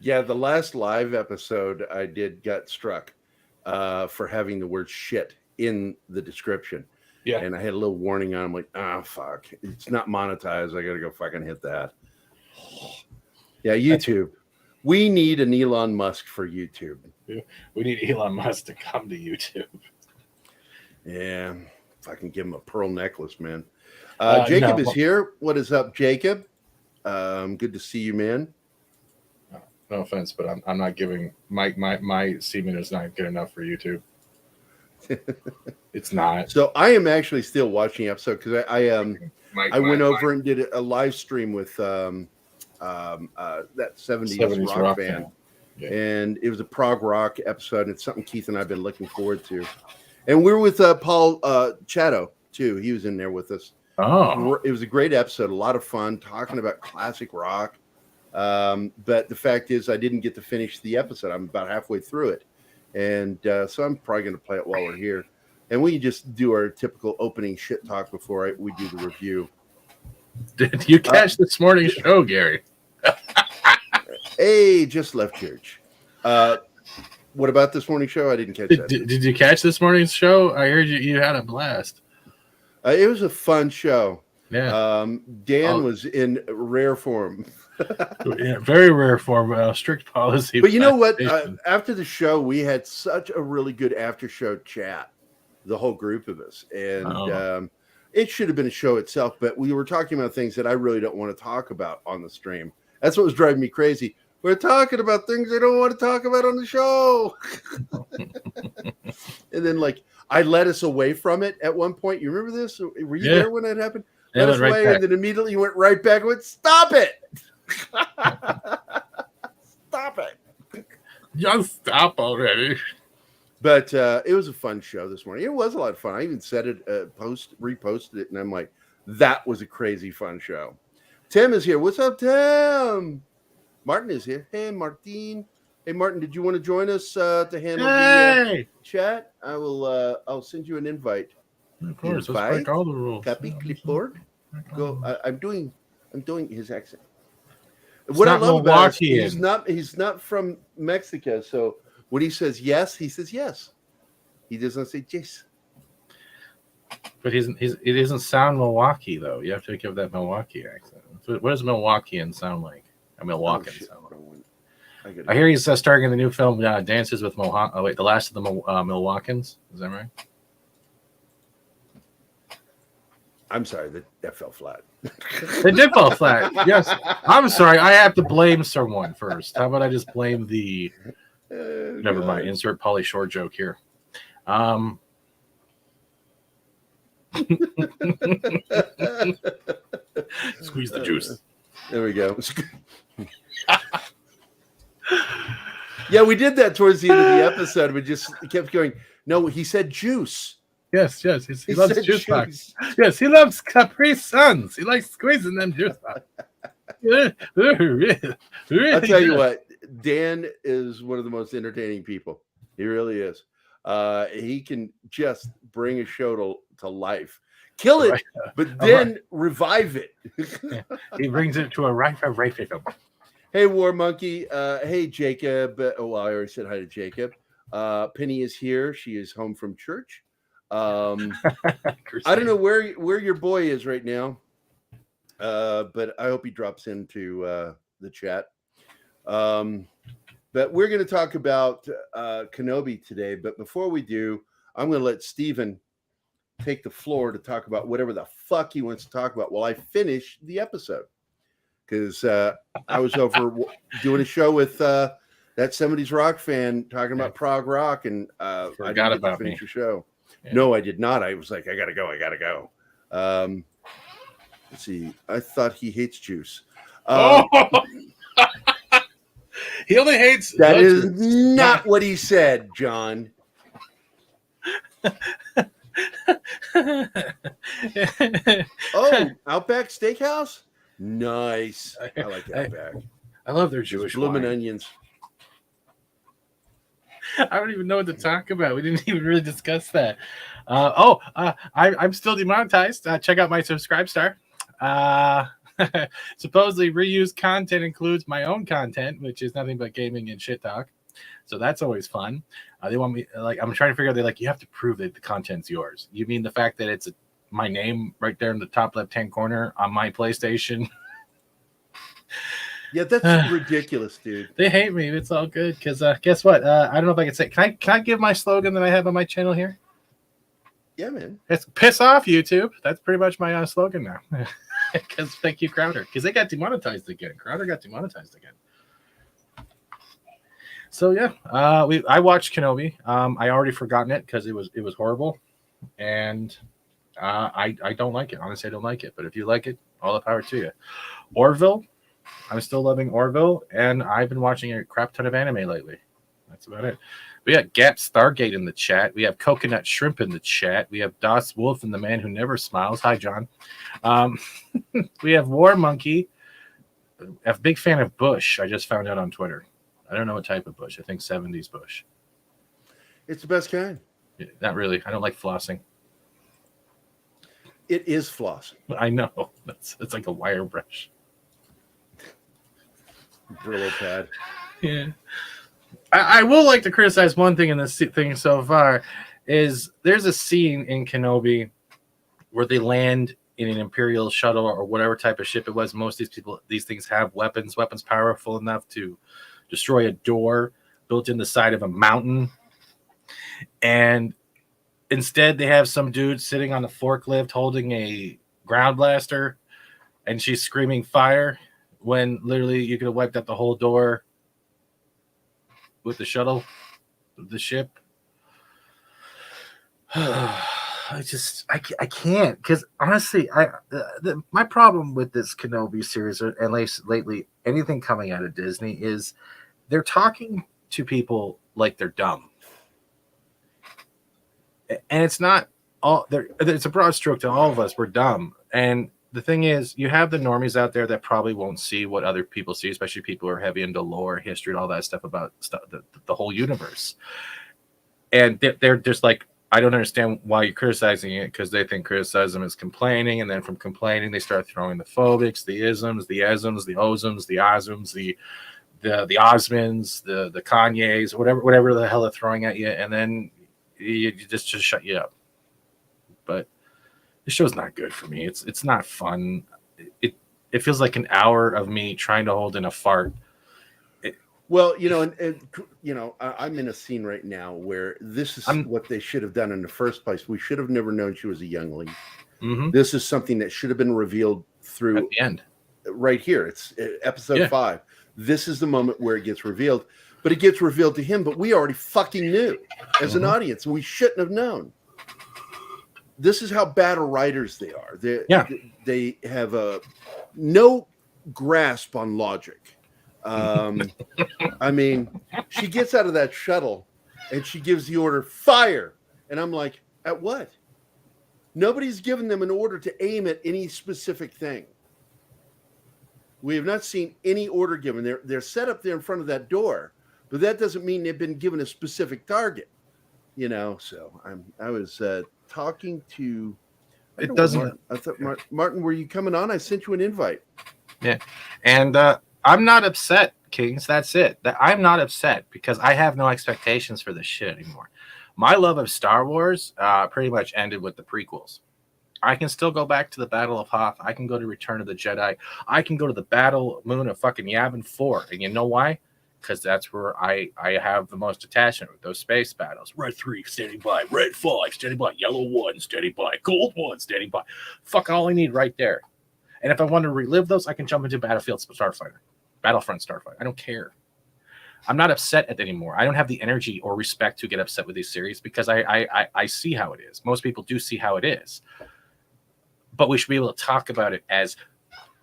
Yeah, the last live episode I did got struck for having the word shit in the description. Yeah. And I had a little warning on. I'm like, fuck. It's not monetized. I got to go fucking hit that. Yeah, YouTube. We need an Elon Musk for YouTube. We need Elon Musk to come to YouTube. Yeah, if I can give him a pearl necklace, man. Jacob is here. What is up, Jacob? Good to see you, man. No offense, but I'm not giving my semen is not good enough for YouTube. It's not. So I am actually still watching the episode because I went over and did a live stream with that 70s rock band. Yeah. And it was a prog rock episode, and it's something Keith and I have been looking forward to. And we're with Paul Chatto too. He was in there with us. Oh, it was a great episode, a lot of fun talking about classic rock. But the fact is, I didn't get to finish the episode. I'm about halfway through it, and so I'm probably going to play it while we're here. And we just do our typical opening shit talk before we do the review. Did you catch this morning's show, Gary? Hey, just left church. What about this morning's show? I didn't catch that. Did you catch this morning's show? I heard you had a blast. It was a fun show. Yeah. Dan was in rare form. Yeah, very rare form. Strict policy. But you know what? After the show, we had such a really good after-show chat, the whole group of us. And it should have been a show itself, but we were talking about things that I really don't want to talk about on the stream. That's what was driving me crazy. We're talking about things I don't want to talk about on the show. And then, I led us away from it at one point. You remember this? Were you there when that happened? Led us away, and then immediately you went right back and went, stop it. Stop it. Just stop already. But it was a fun show this morning. It was a lot of fun. I even said it, reposted it, and I'm like, that was a crazy fun show. Tim is here. What's up, Tim? Martin is here. Hey, Martin. Hey, Martin, did you want to join us to handle the chat? I'll send you an invite. Of course, let's break all the rules. Copy clipboard. Go. I'm doing his accent. What I love about it, he's not from Mexico, so when he says yes, he says yes. He doesn't say yes. But it doesn't sound Milwaukee though. You have to give that Milwaukee accent. What does Milwaukeean sound like? A Milwaukeean sound like? I hear he's starring in the new film Dances with Mohawk. Oh wait, The Last of the Milwaukeans. Is that right? I'm sorry, that fell flat. It did fall flat. Yes, I'm sorry. I have to blame someone first. How about I just blame the? Never mind. Insert Pauly Shore joke here. Squeeze the juice. There we go. Yeah, we did that towards the end of the episode. We just kept going. No, he said juice. Yes. He loves juice box. Yes, he loves Capri Suns. He likes squeezing them juice box. I'll tell you what, Dan is one of the most entertaining people. He really is. He can just bring a show to life. Kill it, but then revive it. Yeah. He brings it to a right. Hey, War Monkey. Hey, Jacob. I already said hi to Jacob. Penny is here. She is home from church. I don't know where your boy is right now, but I hope he drops into the chat. But we're going to talk about Kenobi today. But before we do, I'm going to let Steven take the floor to talk about whatever the fuck he wants to talk about while I finish the episode. Because I was over doing a show with that 70s rock fan talking about prog rock, and I didn't get to finish the show. Yeah. No, I did not. I was like, I gotta go. Let's see. I thought he hates juice. He only hates. That is not what he said, John. Oh, Outback Steakhouse? Nice. I like Outback. I love their Jewish blooming onions. I don't even know what to talk about. We didn't even really discuss that. I'm still demonetized. Check out my subscribe star. Supposedly reused content includes my own content, which is nothing but gaming and shit talk. So that's always fun. They want me, like, I'm trying to figure out, they're like, you have to prove that the content's yours. You mean the fact that it's my name right there in the top left-hand corner on my PlayStation? Yeah, that's ridiculous, dude. They hate me. It's all good because guess what? I don't know if I can say. Can I give my slogan that I have on my channel here? Yeah, man. It's piss off, YouTube. That's pretty much my slogan now. Because thank you, Crowder. Because they got demonetized again. Crowder got demonetized again. So yeah, I watched Kenobi. I already forgotten it because it was horrible, and I don't like it. Honestly, I don't like it. But if you like it, all the power to you. Orville. I'm still loving Orville, and I've been watching a crap ton of anime lately. That's about it. We got Gap Stargate in the chat. We have Coconut Shrimp in the chat. We have Das Wolf and the Man Who Never Smiles. Hi, John. We have War Monkey. A big fan of Bush. I just found out on Twitter. I don't know what type of Bush. I think 70s Bush. It's the best kind. Yeah, not really. I don't like flossing. It is flossing. I know. It's like a wire brush. Brillo pad. Yeah. I will like to criticize one thing in this thing so far is there's a scene in Kenobi where they land in an Imperial shuttle or whatever type of ship it was. Most of these things have weapons powerful enough to destroy a door built in the side of a mountain. And instead they have some dude sitting on a forklift holding a ground blaster and she's screaming fire. When literally you could have wiped out the whole door with the shuttle, the ship. I can't, because honestly, my problem with this Kenobi series, or at least lately, anything coming out of Disney, is they're talking to people like they're dumb, and it's not all. It's a broad stroke to all of us. We're dumb, and the thing is, you have the normies out there that probably won't see what other people see, especially people who are heavy into lore, history, and all that stuff about the whole universe. And they're just like, I don't understand why you're criticizing it, because they think criticism is complaining, and then from complaining, they start throwing the phobics, the isms, the esms, the ozums, the osms, the Osmonds, the Kanyes, whatever the hell they're throwing at you, and then you just shut you up. But the show's not good for me. It's not fun. It feels like an hour of me trying to hold in a fart. Well, and I'm in a scene right now where this is what they should have done in the first place. We should have never known she was a youngling. Mm-hmm. This is something that should have been revealed through at the end. Right here. It's episode 5. This is the moment where it gets revealed, but it gets revealed to him. But we already fucking knew as an audience, and we shouldn't have known. This is how bad of writers they are. They have no grasp on logic. I mean, she gets out of that shuttle and she gives the order, fire. And I'm like, at what? Nobody's given them an order to aim at any specific thing. We have not seen any order given. They're set up there in front of that door, but that doesn't mean they've been given a specific target. So I was talking to. It doesn't. I thought Martin, were you coming on? I sent you an invite. Yeah, and I'm not upset, Kings. That's it. I'm not upset because I have no expectations for this shit anymore. My love of Star Wars pretty much ended with the prequels. I can still go back to the Battle of Hoth. I can go to Return of the Jedi. I can go to the Battle Moon of fucking Yavin 4. And you know why? Because that's where I have the most attachment with those space battles. Red 3 standing by. Red 5 standing by. Yellow 1 standing by. Gold 1 standing by. Fuck all I need right there. And if I want to relive those, I can jump into Battlefront Starfighter. I don't care. I'm not upset at it anymore. I don't have the energy or respect to get upset with these series because I see how it is. Most people do see how it is. But we should be able to talk about it as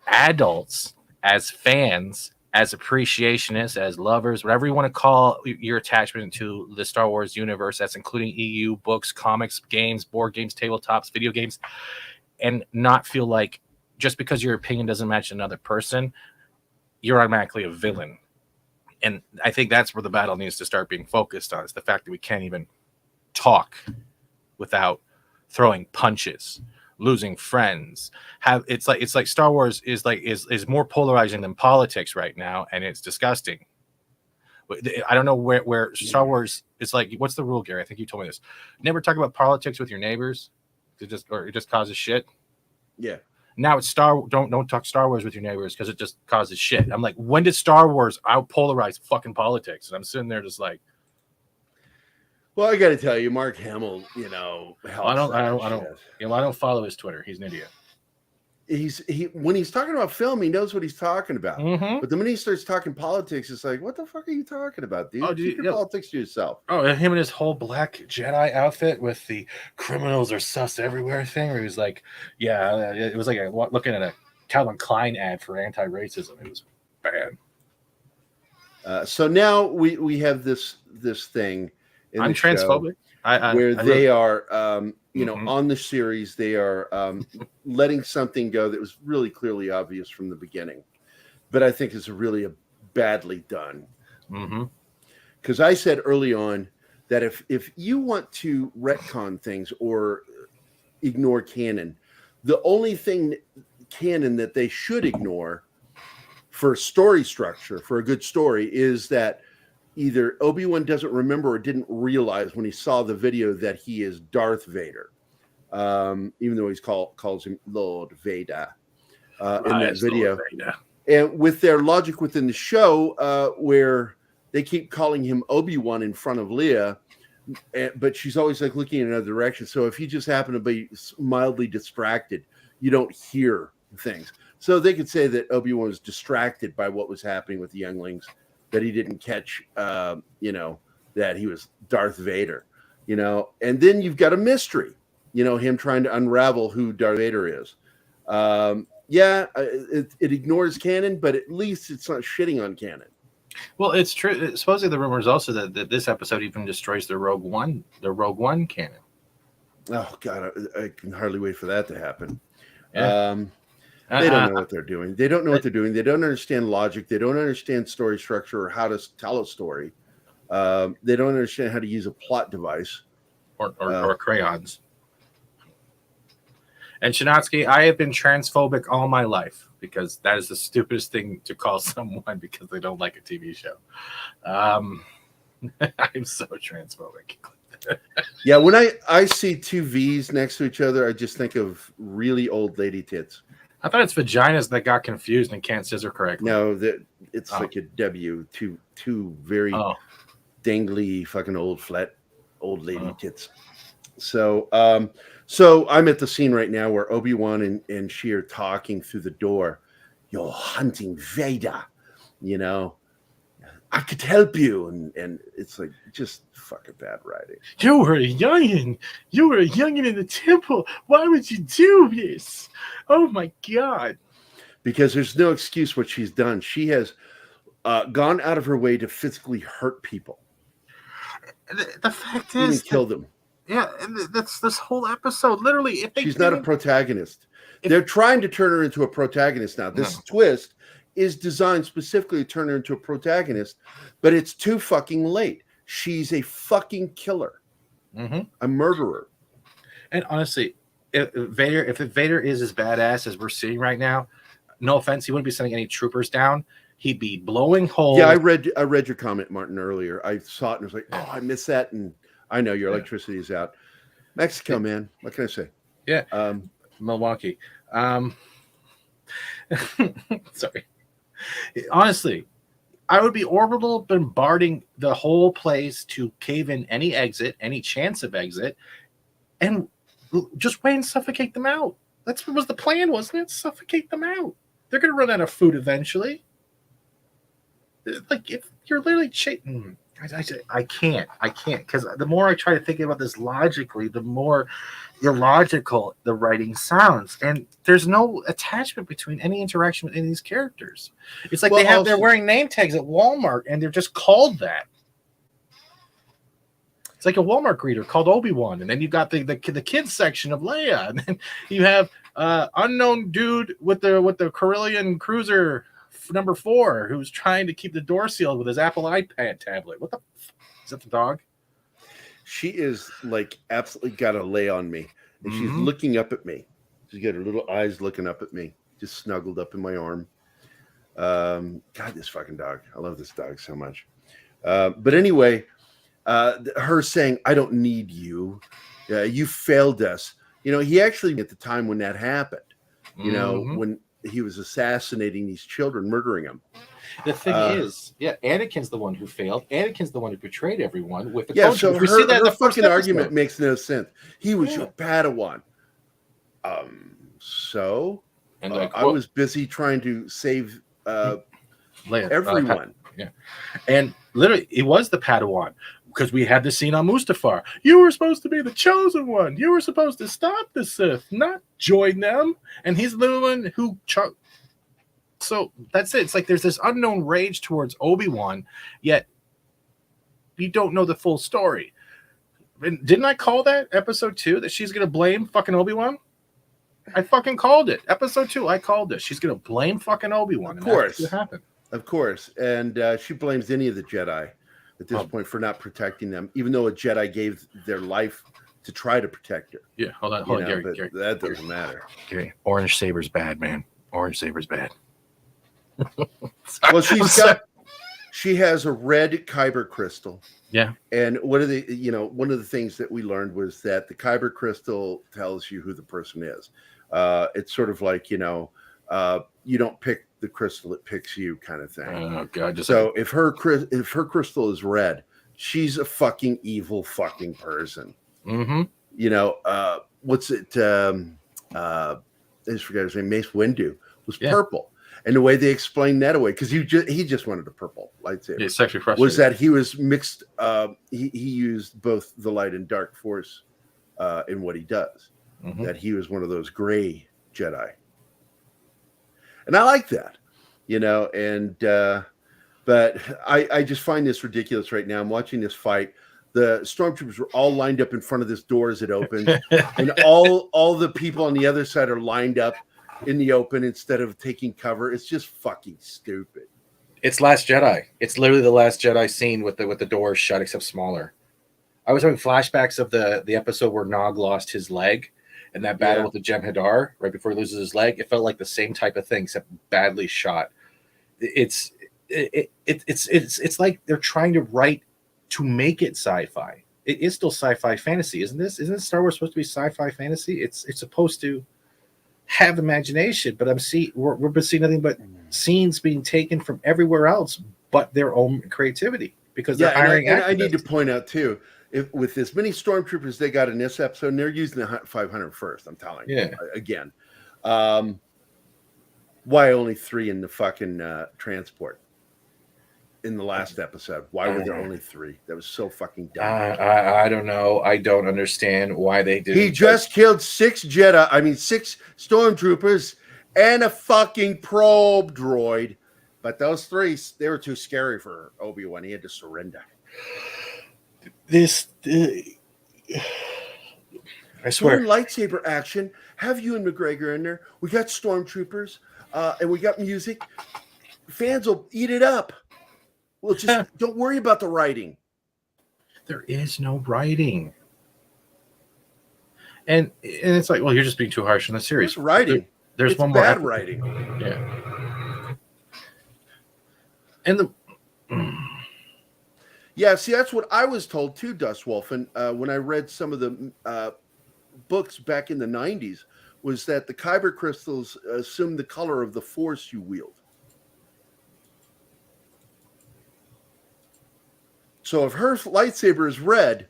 adults, as fans, as appreciationists, as lovers, whatever you want to call your attachment to the Star Wars universe. That's including EU, books, comics, games, board games, tabletops, video games, and not feel like just because your opinion doesn't match another person, you're automatically a villain. And I think that's where the battle needs to start being focused on, is the fact that we can't even talk without throwing punches losing friends. It's like Star Wars is more polarizing than politics right now, and it's disgusting. I don't know where Star Wars is like. What's the rule, Gary? I think you told me this. Never talk about politics with your neighbors. It just causes shit. Yeah. Now it's don't talk Star Wars with your neighbors because it just causes shit. I'm like, when did Star Wars out polarize fucking politics? And I'm sitting there just like, well, I got to tell you, Mark Hamill, I don't follow his Twitter. He's an idiot. When he's talking about film, he knows what he's talking about. Mm-hmm. But the minute he starts talking politics, it's like, what the fuck are you talking about, dude? Keep your politics to yourself. Oh, him and his whole black Jedi outfit with the criminals are sus everywhere thing, where he was like, yeah, it was like looking at a Calvin Klein ad for anti-racism. It was bad. So now we have this thing. I'm transphobic. They are, on the series, they are letting something go that was really clearly obvious from the beginning, but I think is really badly done. Because I said early on that if you want to retcon things or ignore canon, the only thing canon that they should ignore for story structure, for a good story, is that either Obi-Wan doesn't remember or didn't realize when he saw the video that he is Darth Vader, even though he calls him Lord Vader in that video. And with their logic within the show, where they keep calling him Obi-Wan in front of Leia, but she's always like looking in another direction. So if he just happened to be mildly distracted, you don't hear things. So they could say that Obi-Wan was distracted by what was happening with the younglings, that he didn't catch, that he was Darth Vader, and then you've got a mystery, him trying to unravel who Darth Vader is. It ignores canon, but at least it's not shitting on canon. Well, it's true. Supposedly the rumor is also that this episode even destroys the Rogue One canon. Oh God, I can hardly wait for that to happen. Yeah. They don't know what they're doing. They don't know what they're doing. They don't understand logic. They don't understand story structure or how to tell a story. They don't understand how to use a plot device or crayons. And Chinatsky, I have been transphobic all my life because that is the stupidest thing to call someone because they don't like a TV show. I'm so transphobic. Yeah, when I see two V's next to each other, I just think of really old lady tits. I thought it's vaginas that got confused and can't scissor correctly. No, it's like a W, two very dangly fucking old lady tits. So I'm at the scene right now where Obi-Wan and she are talking through the door. You're hunting Vader, I could help you, and it's like just fucking bad writing. You were a youngin in the temple. Why would you do this? Oh my God! Because there's no excuse what she's done. She has gone out of her way to physically hurt people. The fact is, kill them. Yeah, that's this whole episode. Literally, she's not a protagonist. They're trying to turn her into a protagonist now. This twist is designed specifically to turn her into a protagonist, but it's too fucking late. She's a fucking killer, a murderer. And honestly, if Vader is as badass as we're seeing right now, no offense, he wouldn't be sending any troopers down. He'd be blowing holes. Yeah, I read your comment, Martin, earlier. I saw it and was like, oh, I missed that. And I know your electricity is out. Mexico, man. What can I say? Yeah. Milwaukee. Sorry. Honestly, I would be orbital bombarding the whole place to cave in any chance of exit, and just wait and suffocate them out. That's what was the plan, wasn't it? Suffocate them out. They're going to run out of food eventually. Like, if you're literally cheating, I can't, because the more I try to think about this logically, the more illogical the writing sounds, and there's no attachment between any interaction with any of these characters. It's like they're wearing name tags at Walmart, and they're just called that. It's like a Walmart greeter called Obi-Wan, and then you've got the kids section of Leia, and then you have unknown dude with the Corellian cruiser number 4 who's trying to keep the door sealed with his Apple iPad tablet. What the is that? The dog? She is like absolutely got a lay on me, and she's looking up at me. She's got her little eyes looking up at me, just snuggled up in my arm. God, this fucking dog. I love this dog so much. But anyway, her saying, I don't need you. You failed us. You know, he actually, at the time when that happened, you know, when he was assassinating these children, murdering them. The thing is, Anakin's the one who failed. Anakin's the one who betrayed everyone with the clone so we see that her fucking argument makes no sense. He was your Padawan. So and I was busy trying to save everyone. And literally, it was the Padawan because we had the scene on Mustafar. You were supposed to be the chosen one. You were supposed to stop the Sith, not join them. And he's the one who. So that's it. It's like there's this unknown rage towards Obi-Wan, yet you don't know the full story. And didn't I call that episode 2 that she's going to blame fucking Obi-Wan? I fucking called it. Episode 2, I called it. She's going to blame fucking Obi-Wan. Of course. What happened. Of course. And she blames any of the Jedi at this point for not protecting them, even though a Jedi gave their life to try to protect her. Yeah, hold on, Gary. That doesn't matter. Gary, Orange Saber's bad, man. Orange Saber's bad. Well, she has a red kyber crystal. Yeah. And one of the things that we learned was that the kyber crystal tells you who the person is. It's sort of like, you don't pick the crystal, it picks you kind of thing. Oh God. So if her crystal is red, she's a fucking evil fucking person. Mm-hmm. What's it? I just forgot his name. Mace Windu was purple. And the way they explained that away, because he just wanted a purple lightsaber. It's actually frustrating. Was that he was mixed? He used both the light and dark force in what he does. Mm-hmm. That he was one of those gray Jedi, and I like that, And but I just find this ridiculous right now. I'm watching this fight. The stormtroopers were all lined up in front of this door as it opens, and all the people on the other side are lined up in the open instead of taking cover. It's just fucking stupid. It's Last Jedi. It's literally the Last Jedi scene with the doors shut except smaller. I was having flashbacks of the episode where Nog lost his leg and that battle with the Jem'Hadar right before he loses his leg. It felt like the same type of thing except badly shot. It's like they're trying to write to make it sci-fi. It is still sci-fi fantasy, isn't this? Isn't Star Wars supposed to be sci-fi fantasy? It's supposed to have imagination, but we're seeing nothing but scenes being taken from everywhere else but their own creativity because they're hiring and I need to point out too, if with as many stormtroopers they got in this episode, and they're using the 501st, I'm telling you again. Why only 3 in the fucking transport in the last episode? Why were there only 3? That was so fucking dumb. I don't know. I don't understand why they did. He just killed 6 stormtroopers and a fucking probe droid. But those 3, they were too scary for Obi-Wan. He had to surrender. I swear. During lightsaber action, have you and McGregor in there. We got stormtroopers and we got music. Fans will eat it up. Well, just don't worry about the writing. There is no writing. And it's like, well, you're just being too harsh on the series. There's writing. There's one more bad writing. Yeah. And see, that's what I was told too, Dustwolf. And when I read some of the books back in the 90s, was that the kyber crystals assume the color of the force you wield. So if her lightsaber is red,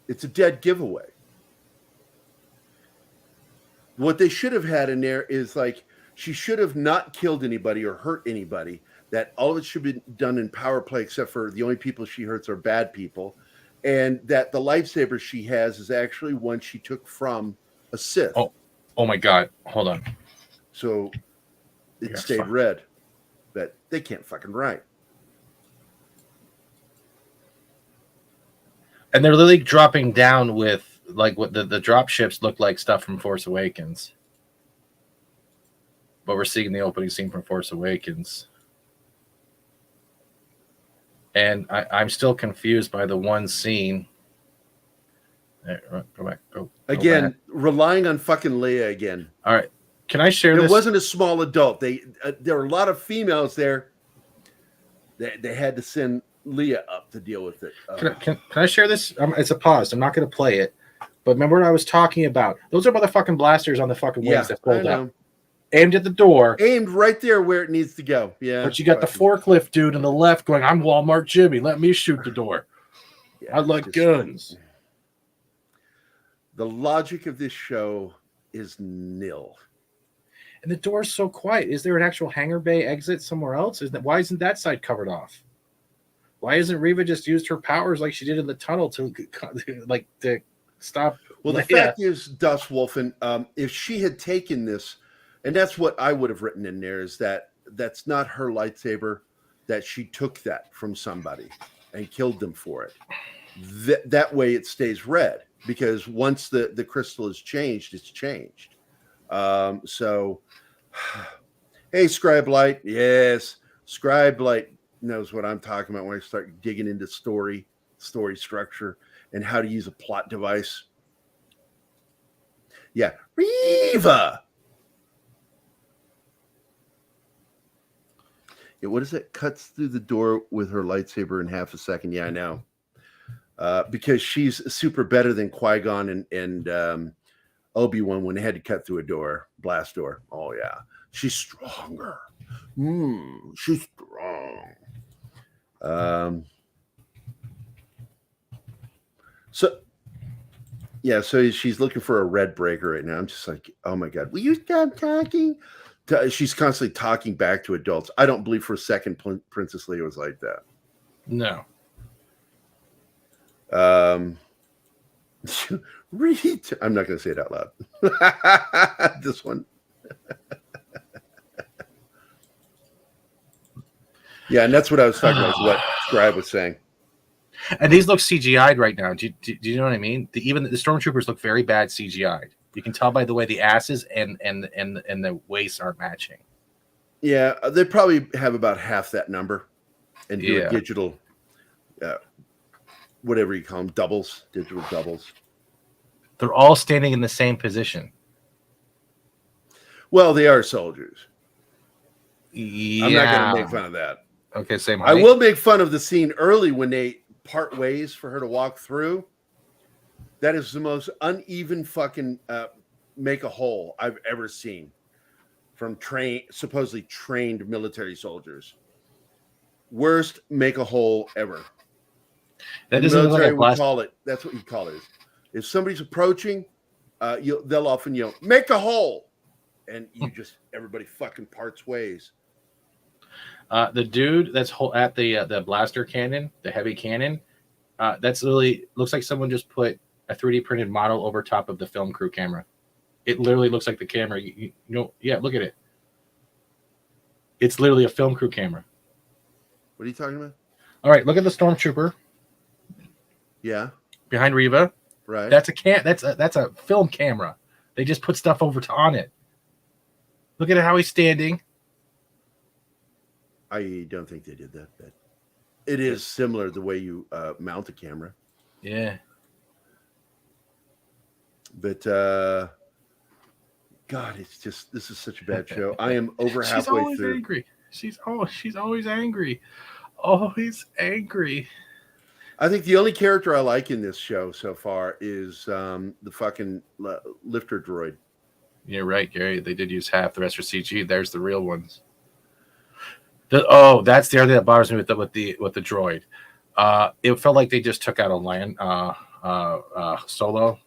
it's a dead giveaway. What they should have had in there is like, she should have not killed anybody or hurt anybody. That all of it should be done in power play, except for the only people she hurts are bad people. And that the lightsaber she has is actually one she took from a Sith. Oh my God. Hold on. So it stayed red. But they can't fucking write. And they're literally dropping down with like what the drop ships look like stuff from Force Awakens. But we're seeing the opening scene from Force Awakens. And I'm still confused by the one scene. Go back. Go. Again, relying on fucking Leia again. All right. Can I share this? It wasn't a small adult. There were a lot of females there. They had to send Leia up to deal with it. Can I share this? It's a pause. I'm not going to play it. But remember what I was talking about? Those are motherfucking blasters on the fucking wings that fold up. Aimed at the door. Aimed right there where it needs to go. Yeah. But you got the forklift dude on the left going, I'm Walmart Jimmy. Let me shoot the door. Yeah, I like guns. The logic of this show is nil. And the door's so quiet. Is there an actual hangar bay exit somewhere else? Why isn't that side covered off? Why isn't Reva just used her powers like she did in the tunnel to stop? Well, the fact is, Dust Wolfen, if she had taken this, and that's what I would have written in there, is that's not her lightsaber, that she took that from somebody and killed them for it. That way it stays red, because once the crystal is changed, it's changed. So, hey, Scribe Light. Yes, Scribe Light knows what I'm talking about when I start digging into story structure and how to use a plot device. Yeah, Reva. Yeah, what is it? Cuts through the door with her lightsaber in half a second. Yeah, I know. Because she's super better than Qui-Gon and Obi-Wan when they had to cut through a blast door. Oh, yeah. She's stronger. She's strong. So she's looking for a red breaker right now. I'm just like, oh, my God. Will you stop talking? She's constantly talking back to adults. I don't believe for a second Princess Leia was like that. No. I'm not going to say it out loud. This one. Yeah, and that's what I was talking about, what Scribe was saying. And these look CGI'd right now. Do you know what I mean? Even the stormtroopers look very bad CGI'd. You can tell by the way the asses and the waists aren't matching. Yeah, they probably have about half that number and do a digital, whatever you call them, digital doubles. They're all standing in the same position. Well, they are soldiers. Yeah. I'm not going to make fun of that. Okay, same. I will make fun of the scene early when they part ways for her to walk through. That is the most uneven fucking make a hole I've ever seen from supposedly trained military soldiers. Worst make a hole ever. That doesn't look like would call it. That's what you call it. If somebody's approaching, they'll often yell, "Make a hole," and everybody fucking parts ways. The dude that's at the blaster cannon, the heavy cannon, that's literally looks like someone just put a 3D printed model over top of the film crew camera. It literally looks like the camera. Look at it. It's literally a film crew camera. What are you talking about? All right, look at the stormtrooper. Yeah. Behind Reva. Right. That's a film camera. They just put stuff on it. Look at how he's standing. I don't think they did that, but it is similar the way you mount a camera. Yeah. But God, this is such a bad show. I am over halfway through. Angry. She's always angry. Always angry. I think the only character I like in this show so far is the fucking lifter droid. You're right, Gary. They did use half. The rest are CG. There's the real ones. That's the other thing that bothers me with the droid. It felt like they just took out a land Solo,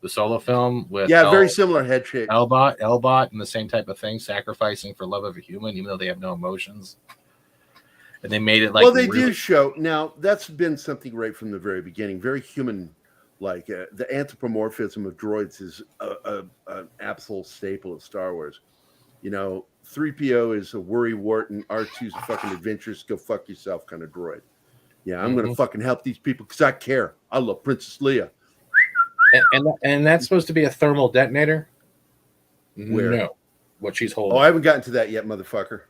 the Solo film with very similar head shape. Elbot, and the same type of thing, sacrificing for love of a human, even though they have no emotions. And they made it like they do show now. That's been something right from the very beginning, very human. Like the anthropomorphism of droids is an absolute staple of Star Wars. 3PO is a worrywart and R2's a fucking adventurous, go fuck yourself kind of droid. Yeah, I'm going to fucking help these people because I care. I love Princess Leia. And that's supposed to be a thermal detonator? Where? No. What she's holding. Oh, I haven't gotten to that yet, motherfucker.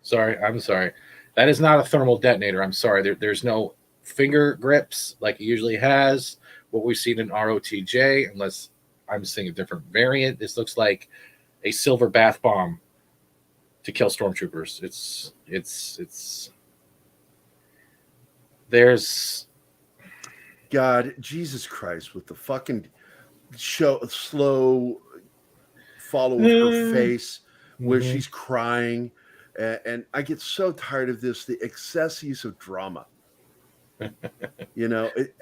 I'm sorry. That is not a thermal detonator. I'm sorry. There's no finger grips like it usually has. What we've seen in ROTJ, unless I'm seeing a different variant. This looks like a silver bath bomb to kill stormtroopers. It's there's God, Jesus Christ, with the fucking slow follow of her face where she's crying. And I get so tired of this, the excessive use of drama.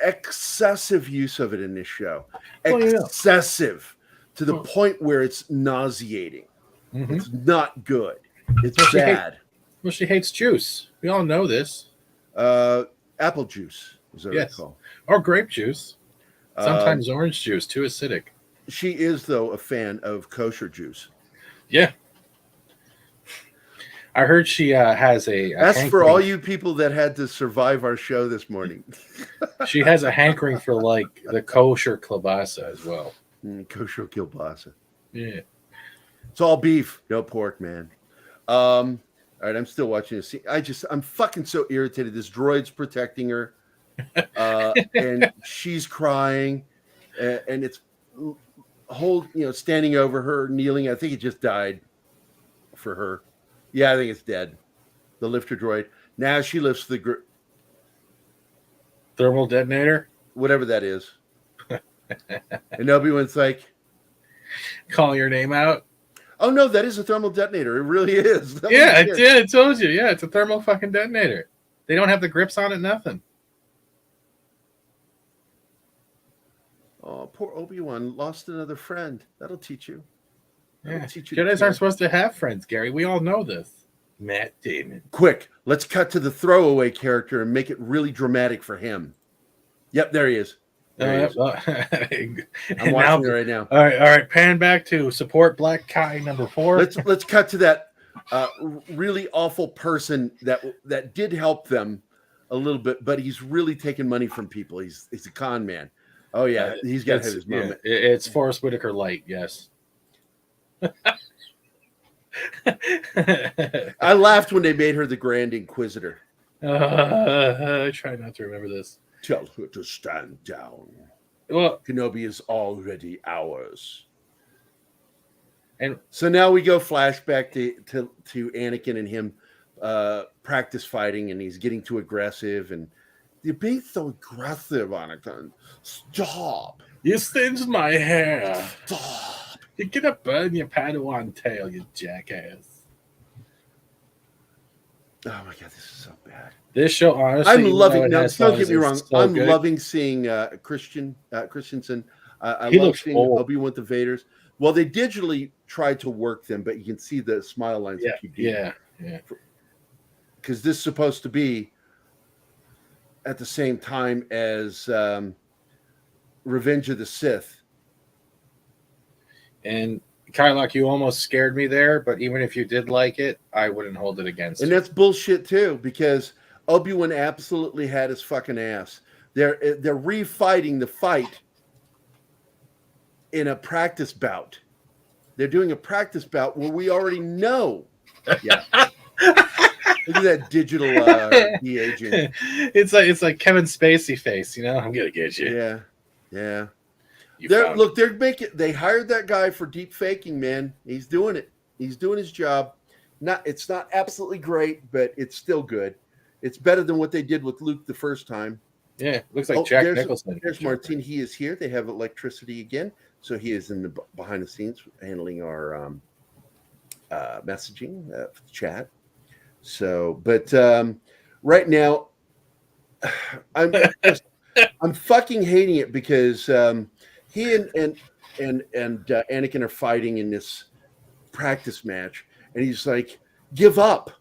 Excessive use of it in this show. Excessive to the point where it's nauseating. It's not good. It's bad. She hates juice. We all know this. Apple juice, as I recall. Or grape juice. Sometimes orange juice, too acidic. She is, though, a fan of kosher juice. Yeah. I heard she has a That's for all you people that had to survive our show this morning. She has a hankering for, like, the kosher kielbasa as well. Kosher kielbasa. Yeah. It's all beef, no pork, man. All right, I'm still watching this. I'm fucking so irritated. This droid's protecting her, and she's crying, and it's standing over her, kneeling. I think it just died for her. Yeah, I think it's dead. The lifter droid. Now she lifts the thermal detonator, whatever that is. And Obi-Wan's like, calling your name out. Oh no, that is a thermal detonator. It really is. Yeah, I did. I told you. Yeah, it's a thermal fucking detonator. They don't have the grips on it. Nothing. Oh, poor Obi-Wan lost another friend. That'll teach you. Yeah. Jedis aren't supposed to have friends, Gary. We all know this. Matt Damon. Quick, let's cut to the throwaway character and make it really dramatic for him. Yep, there he is. I'm watching it right now. All right. Pan back to support Black Kai number 4. Let's cut to that really awful person that did help them a little bit, but he's really taking money from people. He's a con man. Oh yeah, he's got to have his moment. It's Forrest Whitaker light. Yes. I laughed when they made her the Grand Inquisitor. I try not to remember this. Tell her to stand down. Well, Kenobi is already ours. And so now we go flashback to Anakin and him practice fighting, and he's getting too aggressive. And you're being so aggressive, Anakin. Stop. You singed my hair. Stop. You're gonna burn your Padawan tail, you jackass. Oh my god, this is so bad. This show, honestly, I'm loving. Now, don't get me wrong. So I'm good. loving seeing Christensen. I He love looks seeing old. Obi-Wan the Vaders. Well, they digitally tried to work them, but you can see the smile lines. Yeah. Because this is supposed to be at the same time as Revenge of the Sith. And Kylock, you almost scared me there, but even if you did like it, I wouldn't hold it against you. And that's bullshit too, because Obi-Wan absolutely had his fucking ass. They're refighting the fight in a practice bout. They're doing a practice bout where we already know. Yeah. Look at that digital de-aging. It's like Kevin Spacey face, you know? I'm gonna get you. Yeah. They hired that guy for deep faking, man. He's doing it. He's doing his job. It's not absolutely great, but it's still good. It's better than what they did with Luke the first time. Yeah, looks like Jack Nicholson. There's Martin. He is here. They have electricity again, so he is in the behind the scenes handling our messaging chat. So, but right now, I'm fucking hating it because he and Anakin are fighting in this practice match, and he's like, "Give up.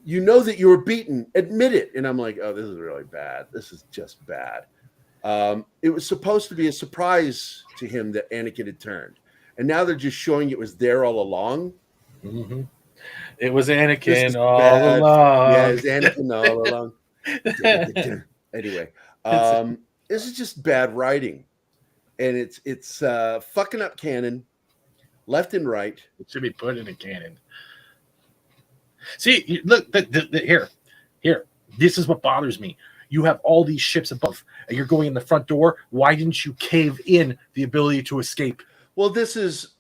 You know that you were beaten. Admit it." And I'm like, "Oh, this is really bad. This is just bad." It was supposed to be a surprise to him that Anakin had turned, and now they're just showing it was there all along. Mm-hmm. It was Anakin all along. Yeah, it was Anakin all along. Anyway, this is just bad writing, and it's fucking up canon, left and right. It should be put in a canon. See, look, here. This is what bothers me. You have all these ships above, and you're going in the front door. Why didn't you cave in the ability to escape? Well, this is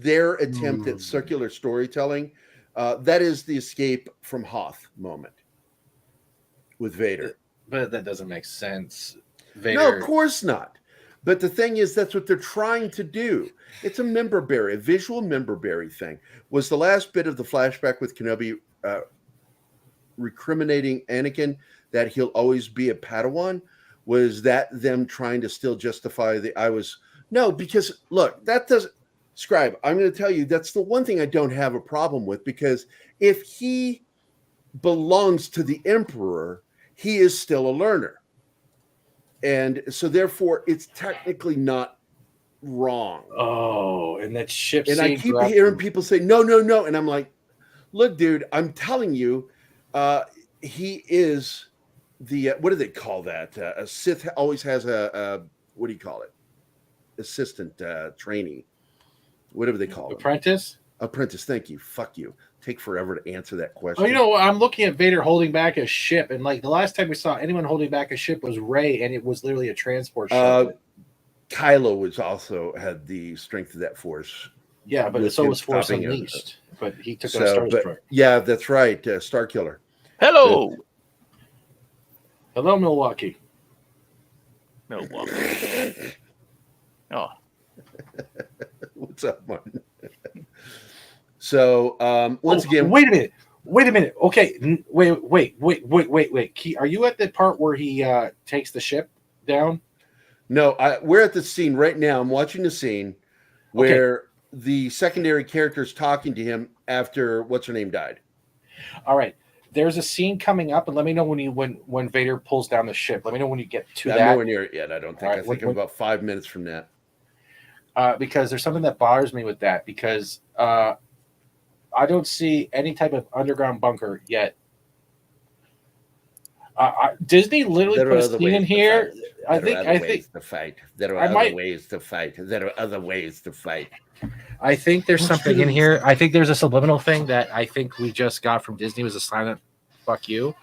their attempt at circular storytelling. That is the escape from Hoth moment with Vader. But that doesn't make sense. Vader... No, of course not. But the thing is, that's what they're trying to do. It's a member berry, a visual member berry thing. Was the last bit of the flashback with Kenobi recriminating Anakin that he'll always be a Padawan? Was that them trying to still justify No, because look, that doesn't... Scribe, I'm going to tell you, that's the one thing I don't have a problem with, because if he belongs to the Emperor, he is still a learner. And so therefore it's technically not wrong. Oh, and that ship. And I keep hearing people say, no. And I'm like, look, dude, I'm telling you, he is the, what do they call that? A Sith always has a what do you call it? Assistant trainee. Whatever they call it. Apprentice? Apprentice, thank you. Fuck you. Take forever to answer that question. Oh, you know, I'm looking at Vader holding back a ship, and like the last time we saw anyone holding back a ship was Rey, and it was literally a transport ship. Kylo was also had the strength of that force. Yeah, but so was Force Unleashed. But he took out a Star Destroyer. Yeah, that's right. Star Killer. Hello. Hello, Milwaukee. Milwaukee. Oh. What's up, Martin? So once again, wait a minute. Okay, wait. Are you at the part where he takes the ship down? No, we're at the scene right now. I'm watching the scene where the secondary character is talking to him after what's her name died. All right, there's a scene coming up, and let me know when Vader pulls down the ship. Let me know when you get to that. I'm nowhere near it yet. I don't think. Right, I think I'm about 5 minutes from that. Because there's something that bothers me with that, because I don't see any type of underground bunker yet. Disney literally put a scene in here. I think to fight. There are other ways to fight. There are other ways to fight. I think there's something in here. I think there's a subliminal thing that I think we just got from Disney. Was a silent "fuck you."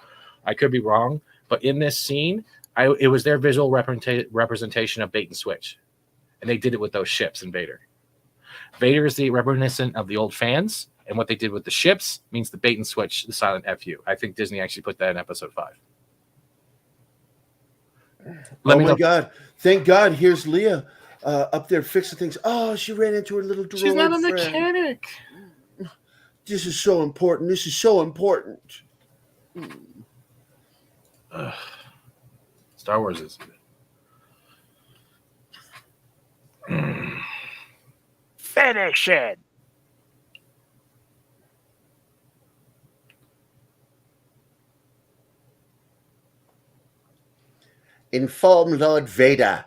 I could be wrong, but in this scene, it was their visual representation of bait and switch, and they did it with those ships and Vader. Vader is the reminiscent of the old fans, and what they did with the ships means the bait and switch, the silent "fu." I think Disney actually put that in episode 5. Oh my God! Thank God! Here's Leah up there fixing things. Oh, she ran into her little droid. She's not a friend. mechanic. This is so important. This is so important. Star Wars is. Finish it. Inform Lord Vader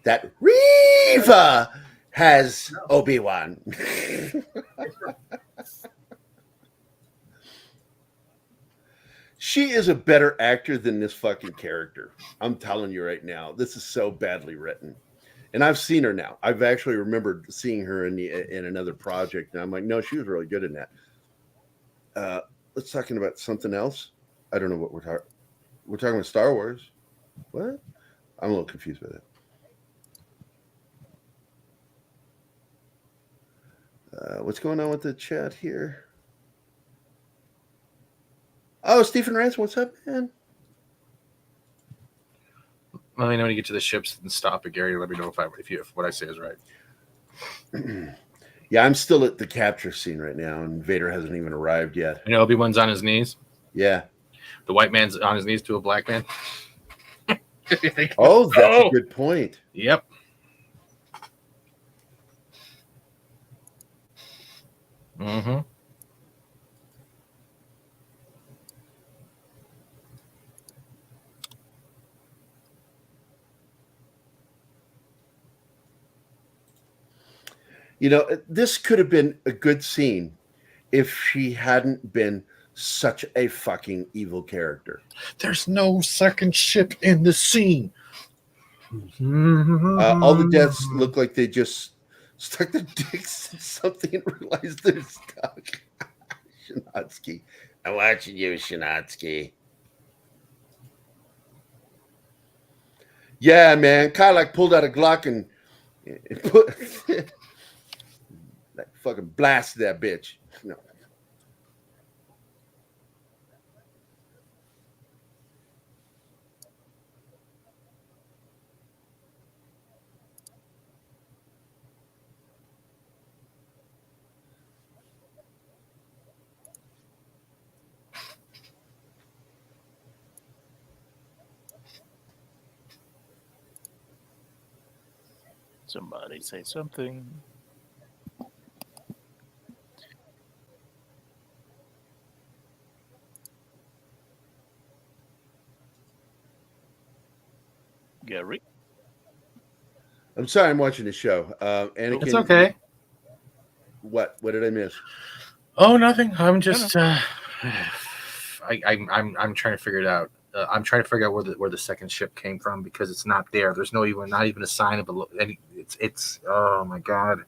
that Reva has Obi-Wan. She is a better actor than this fucking character. I'm telling you right now, this is so badly written. And I've seen her now. I've actually remembered seeing her in another project, and I'm like, no, she was really good in that. Let's talking about something else. I don't know what we're talking. We're talking about Star Wars. What? I'm a little confused by that. What's going on with the chat here? Oh, Stephen Ransom, what's up, man? Let me know when you get to the ships and stop it, Gary. Let me know if what I say is right. Yeah, I'm still at the capture scene right now, and Vader hasn't even arrived yet. You know, Obi-Wan's on his knees. Yeah. The white man's on his knees to a black man. Oh, that's a good point. Yep. Mm-hmm. You know, this could have been a good scene if she hadn't been such a fucking evil character. There's no second ship in the scene. All the deaths look like they just stuck their dicks in something and realized they're stuck. Shinatsky. I'm watching you, Shinatsky. Yeah, man. Kind of like pulled out a Glock and put like fucking blasted that bitch. No. Somebody say something. Gary? I'm sorry, I'm watching the show. Anakin, It's okay. What did I miss? Oh, nothing. I'm just I'm trying to figure it out. I'm trying to figure out where the second ship came from because it's not there. There's not even a sign of it's oh my god.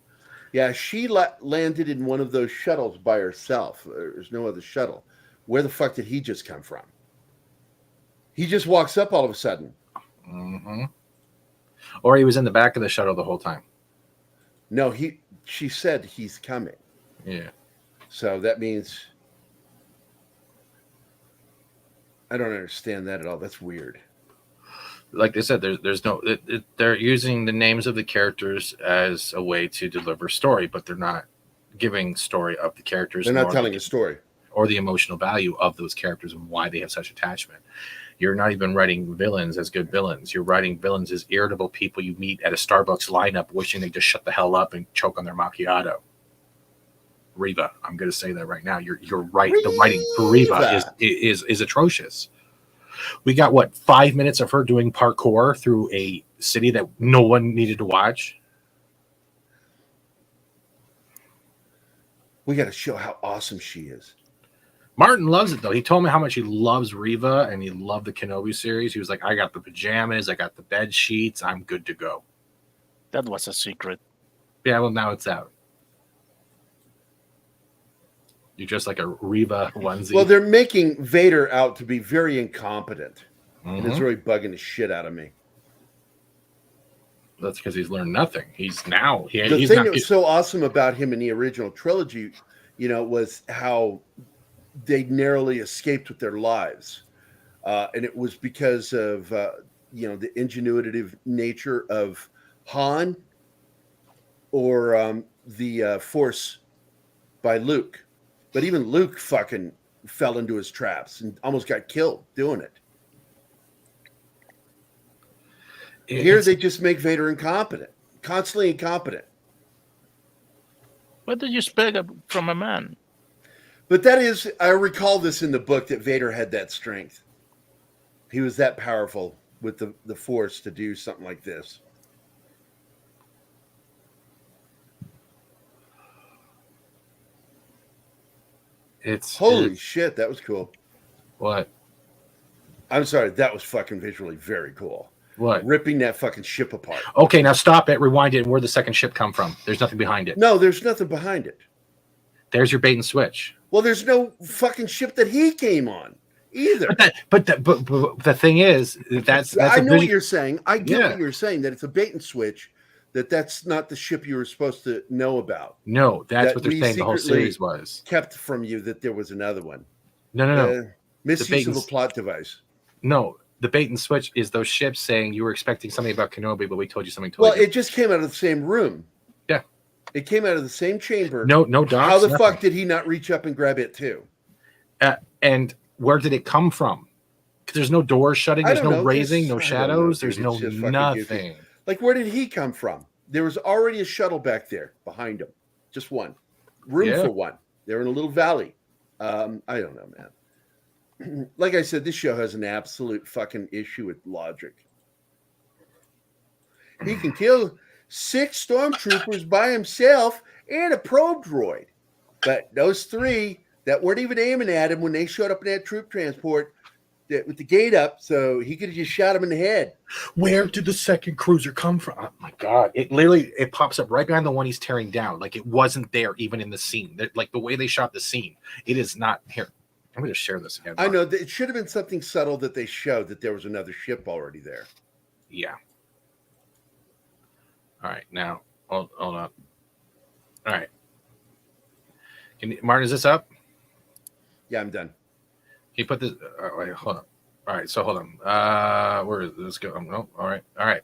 Yeah, she landed in one of those shuttles by herself. There's no other shuttle. Where the fuck did he just come from? He just walks up all of a sudden. Mm-hmm. Or he was in the back of the shuttle the whole time. No, she said he's coming. Yeah. So that means I don't understand that at all. That's weird. Like I said, there's no they're using the names of the characters as a way to deliver story, but they're not giving story of the characters. They're not telling a story or the emotional value of those characters and why they have such attachment. You're not even writing villains as good villains. You're writing villains as irritable people you meet at a Starbucks lineup wishing they just shut the hell up and choke on their macchiato. Reva, I'm going to say that right now. You're right. Reva. The writing for Reva is atrocious. We got 5 minutes of her doing parkour through a city that no one needed to watch. We got to show how awesome she is. Martin loves it, though. He told me how much he loves Reva and he loved the Kenobi series. He was like, I got the pajamas, I got the bed sheets, I'm good to go. That was a secret. Yeah, well, now it's out. You're just like a Reva onesie. Well, they're making Vader out to be very incompetent. Mm-hmm. And it's really bugging the shit out of me. That's because he's learned nothing. The thing that was so awesome about him in the original trilogy, was how they narrowly escaped with their lives. And it was because of, the ingenuitive nature of Han or the Force by Luke. But even Luke fucking fell into his traps and almost got killed doing it. Here they just make Vader incompetent, constantly incompetent. What did you expect from a man? But I recall this in the book that Vader had that strength. He was that powerful with the Force to do something like this. Holy shit, that was cool. What? I'm sorry, that was fucking visually very cool. What? Ripping that fucking ship apart. Okay, now stop it, rewind it, and where'd the second ship come from? There's nothing behind it. No, there's nothing behind it. There's your bait and switch. Well, there's no fucking ship that he came on either. But the thing is, that's I know what you're saying. I get what you're saying, that it's a bait and switch, that's not the ship you were supposed to know about. No, that's what they're saying the whole series was. Kept from you that there was another one. No. Misuse of a plot device. No, the bait and switch is those ships saying you were expecting something about Kenobi, but we told you something totally different. It just came out of the same room. Yeah. It came out of the same chamber. No docks. How the fuck did he not reach up and grab it too? And where did it come from? Because there's no doors shutting, there's no raising, no shadows, there's no nothing. Like, where did he come from? There was already a shuttle back there behind him. Just one. Room for one. They're in a little valley. I don't know, man. Like I said, this show has an absolute fucking issue with logic. He can kill 6 stormtroopers by himself and a probe droid. But those 3 that weren't even aiming at him when they showed up in that troop transport with the gate up, so he could have just shot him in the head. Where did the second cruiser come from? Oh my god! It pops up right behind the one he's tearing down. Like it wasn't there even in the scene. Like the way they shot the scene, it is not here. I'm going to share this again. I know it should have been something subtle that they showed that there was another ship already there. Yeah. All right, now hold on. All right, Martin, is this up? Yeah, I'm done. Can you put this? Wait, hold on. All right, so hold on. Where is this go? Oh, all right.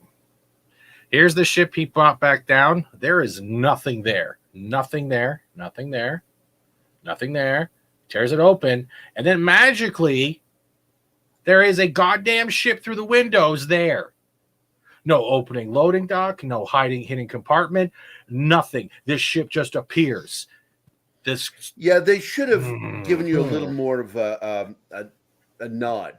Here's the ship he brought back down. There is nothing there. Nothing there. Tears it open, and then magically, there is a goddamn ship through the windows there. No opening loading dock, no hidden compartment, nothing. This ship just appears. Yeah, they should have given you a little more of a nod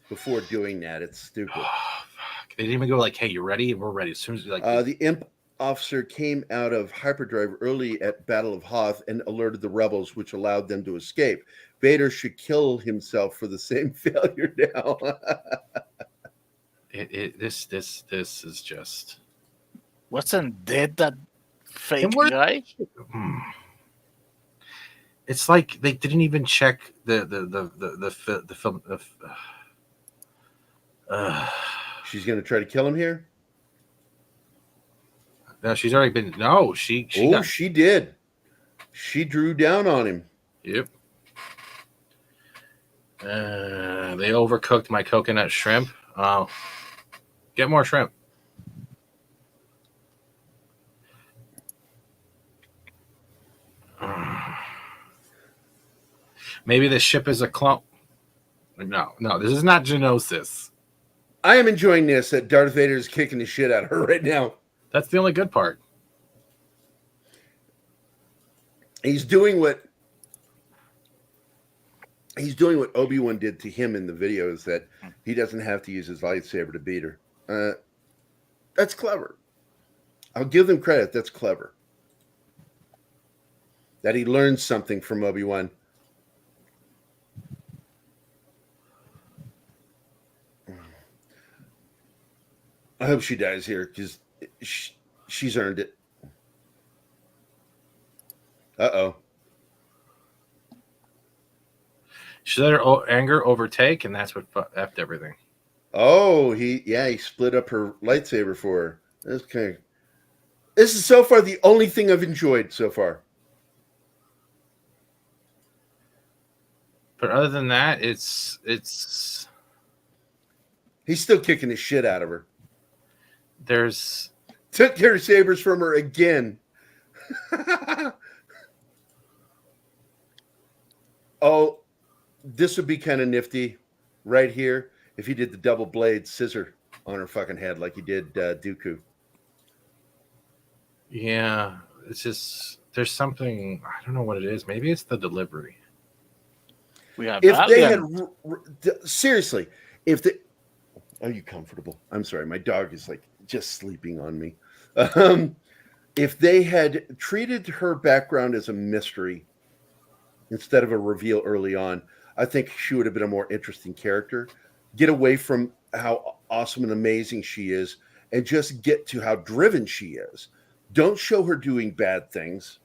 before doing that. It's stupid. Oh, fuck. They didn't even go like, "Hey, you ready?" We're ready. As soon as the imp officer came out of hyperdrive early at Battle of Hoth and alerted the rebels, which allowed them to escape. Vader should kill himself for the same failure now. This is just. Wasn't dead that fake guy? It's like they didn't even check the film. She's gonna try to kill him here. No, she's already been. No, she did. She drew down on him. Yep. They overcooked my coconut shrimp. Get more shrimp. Maybe this ship is a clone. No, this is not Geonosis. I am enjoying this. That Darth Vader is kicking the shit out of her right now. That's the only good part. He's doing what Obi-Wan did to him in the videos, that he doesn't have to use his lightsaber to beat her. That's clever. I'll give them credit. That's clever. That he learned something from Obi-Wan. I hope she dies here, because she's earned it. Uh-oh. She let her anger overtake, and that's what effed everything. Oh, he split up her lightsaber for her. This is so far the only thing I've enjoyed so far. But other than that, it's he's still kicking the shit out of her. Took her sabers from her again. Oh, this would be kind of nifty right here if he did the double blade scissor on her fucking head like he did Dooku. Yeah, it's just there's something, I don't know what it is. Maybe it's the delivery. If they had seriously, are you comfortable? I'm sorry, my dog is like just sleeping on me. If they had treated her background as a mystery instead of a reveal early on, I think she would have been a more interesting character. Get away from how awesome and amazing she is and just get to how driven she is. Don't show her doing bad things,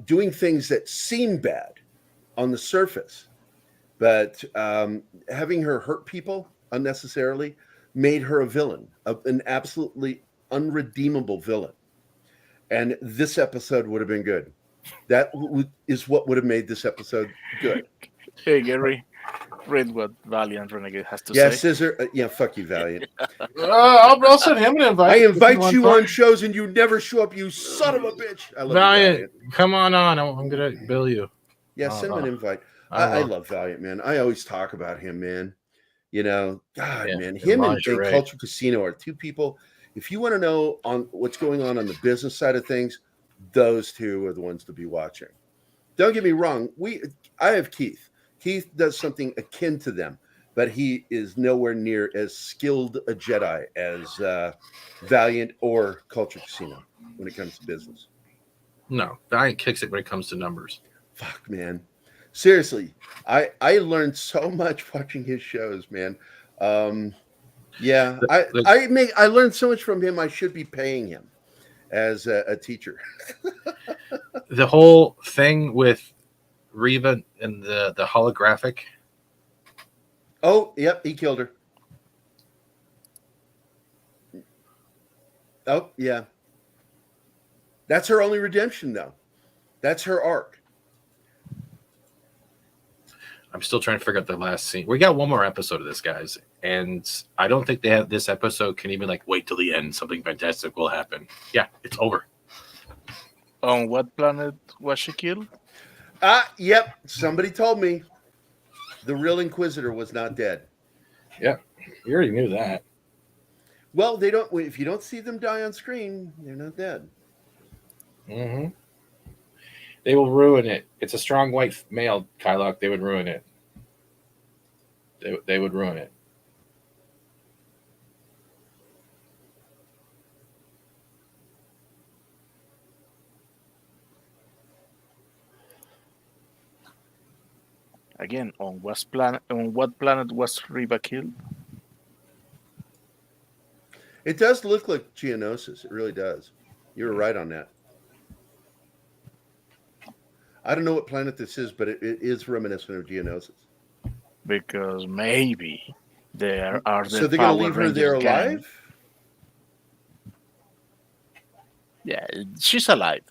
doing things that seem bad on the surface, but having her hurt people unnecessarily made her a villain, an absolutely unredeemable villain. And this episode would have been good. That is what would have made this episode good. Hey, Gary, read what Valiant Renegade has to say. Yeah, Scissor. Fuck you, Valiant. I'll send him an invite. I invite you on shows and you never show up, you son of a bitch. I love Valiant, you, Valiant. come on. I'm going to bill you. Yeah, send him an invite. I love Valiant, man. I always talk about him, man. You know, God, man. Him and Culture Casino are two people. If you want to know on what's going on the business side of things, those two are the ones to be watching. Don't get me wrong. I have Keith. Keith does something akin to them, but he is nowhere near as skilled a Jedi as Valiant or Culture Casino when it comes to business. No, Valiant kicks it when it comes to numbers. Fuck, man. Seriously, I learned so much watching his shows, man. Yeah, I learned so much from him. I should be paying him as a teacher. The whole thing with Reva and the holographic. Oh, yep, he killed her. Oh, yeah. That's her only redemption, though. That's her arc. I'm still trying to figure out the last scene. We got one more episode of this, guys, and I don't think they have this episode can even wait till the end. Something fantastic will happen. Yeah, it's over. On what planet was she killed? Yep. Somebody told me the real Inquisitor was not dead. Yeah, you already knew that. Well, they don't. If you don't see them die on screen, they're not dead. Mm-hmm. They will ruin it. It's a strong white male, Kylock. They would ruin it. They would ruin it. Again, on what planet was Reba killed? It does look like Geonosis. It really does. You were right on that. I don't know what planet this is, but it is reminiscent of Geonosis. Because maybe there are the So they're going to leave her there gang. alive? Yeah, she's alive.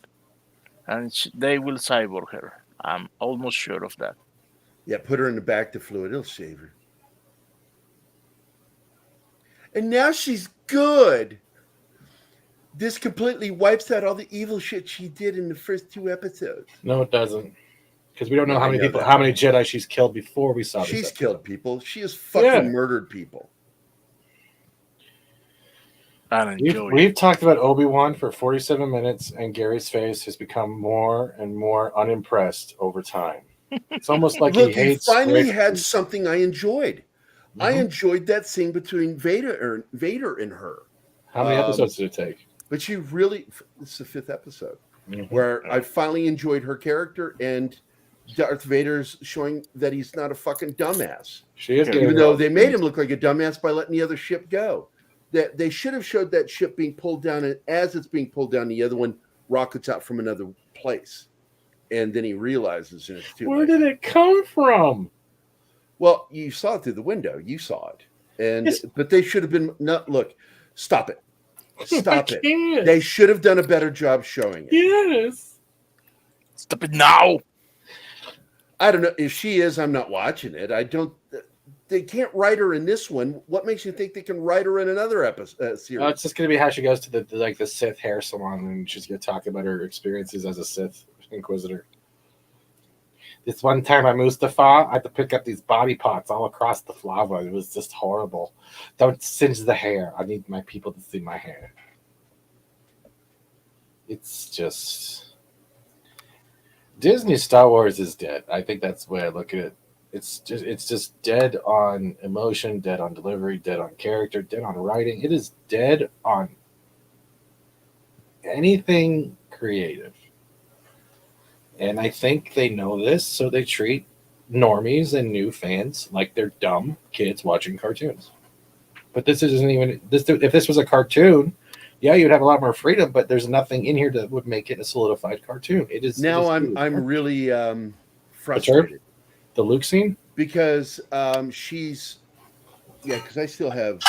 And they will cyborg her. I'm almost sure of that. Yeah, put her in the back to fluid. It'll save her. And now she's good. This completely wipes out all the evil shit she did in the first 2 episodes. No, it doesn't. Because we don't know No, how many I know people, that. how many Jedi she's killed before we saw this. She's episode. killed people. She has fucking murdered people. And enjoy We've talked about Obi-Wan for 47 minutes, and Gary's face has become more and more unimpressed over time. It's almost like Look, he hates. you finally Rick. had something I enjoyed. Mm-hmm. I enjoyed that scene between Vader and her. How many episodes did it take? But she really, it's the 5th episode, where I finally enjoyed her character, and Darth Vader's showing that he's not a fucking dumbass. She is, even though they made him look like a dumbass by letting the other ship go. That they should have showed that ship being pulled down, and as it's being pulled down, the other one rockets out from another place, and then he realizes and it's too Where late. did it come from? Well, you saw it through the window. You saw it, and but they should have been. Not look. Stop it. Stop it. Can't. They should have done a better job showing it. Yes. Stop it now. I don't know if she is. I'm not watching it. I don't. They can't write her in this one. What makes you think they can write her in another episode series? It's just going to be how she goes to the Sith hair salon, and she's going to talk about her experiences as a Sith Inquisitor. This one time at Mustafa, I had to pick up these body parts all across the flava. It was just horrible. Don't singe the hair. I need my people to see my hair. It's just... Disney Star Wars is dead. I think that's the way I look at it. It's just dead on emotion, dead on delivery, dead on character, dead on writing. It is dead on anything creative. And I think they know this, so they treat normies and new fans like they're dumb kids watching cartoons. But this isn't even this. If this was a cartoon, yeah, you'd have a lot more freedom. But there's nothing in here that would make it a solidified cartoon. It is now. it is I'm really frustrated. The Luke scene? Because she's, because I still have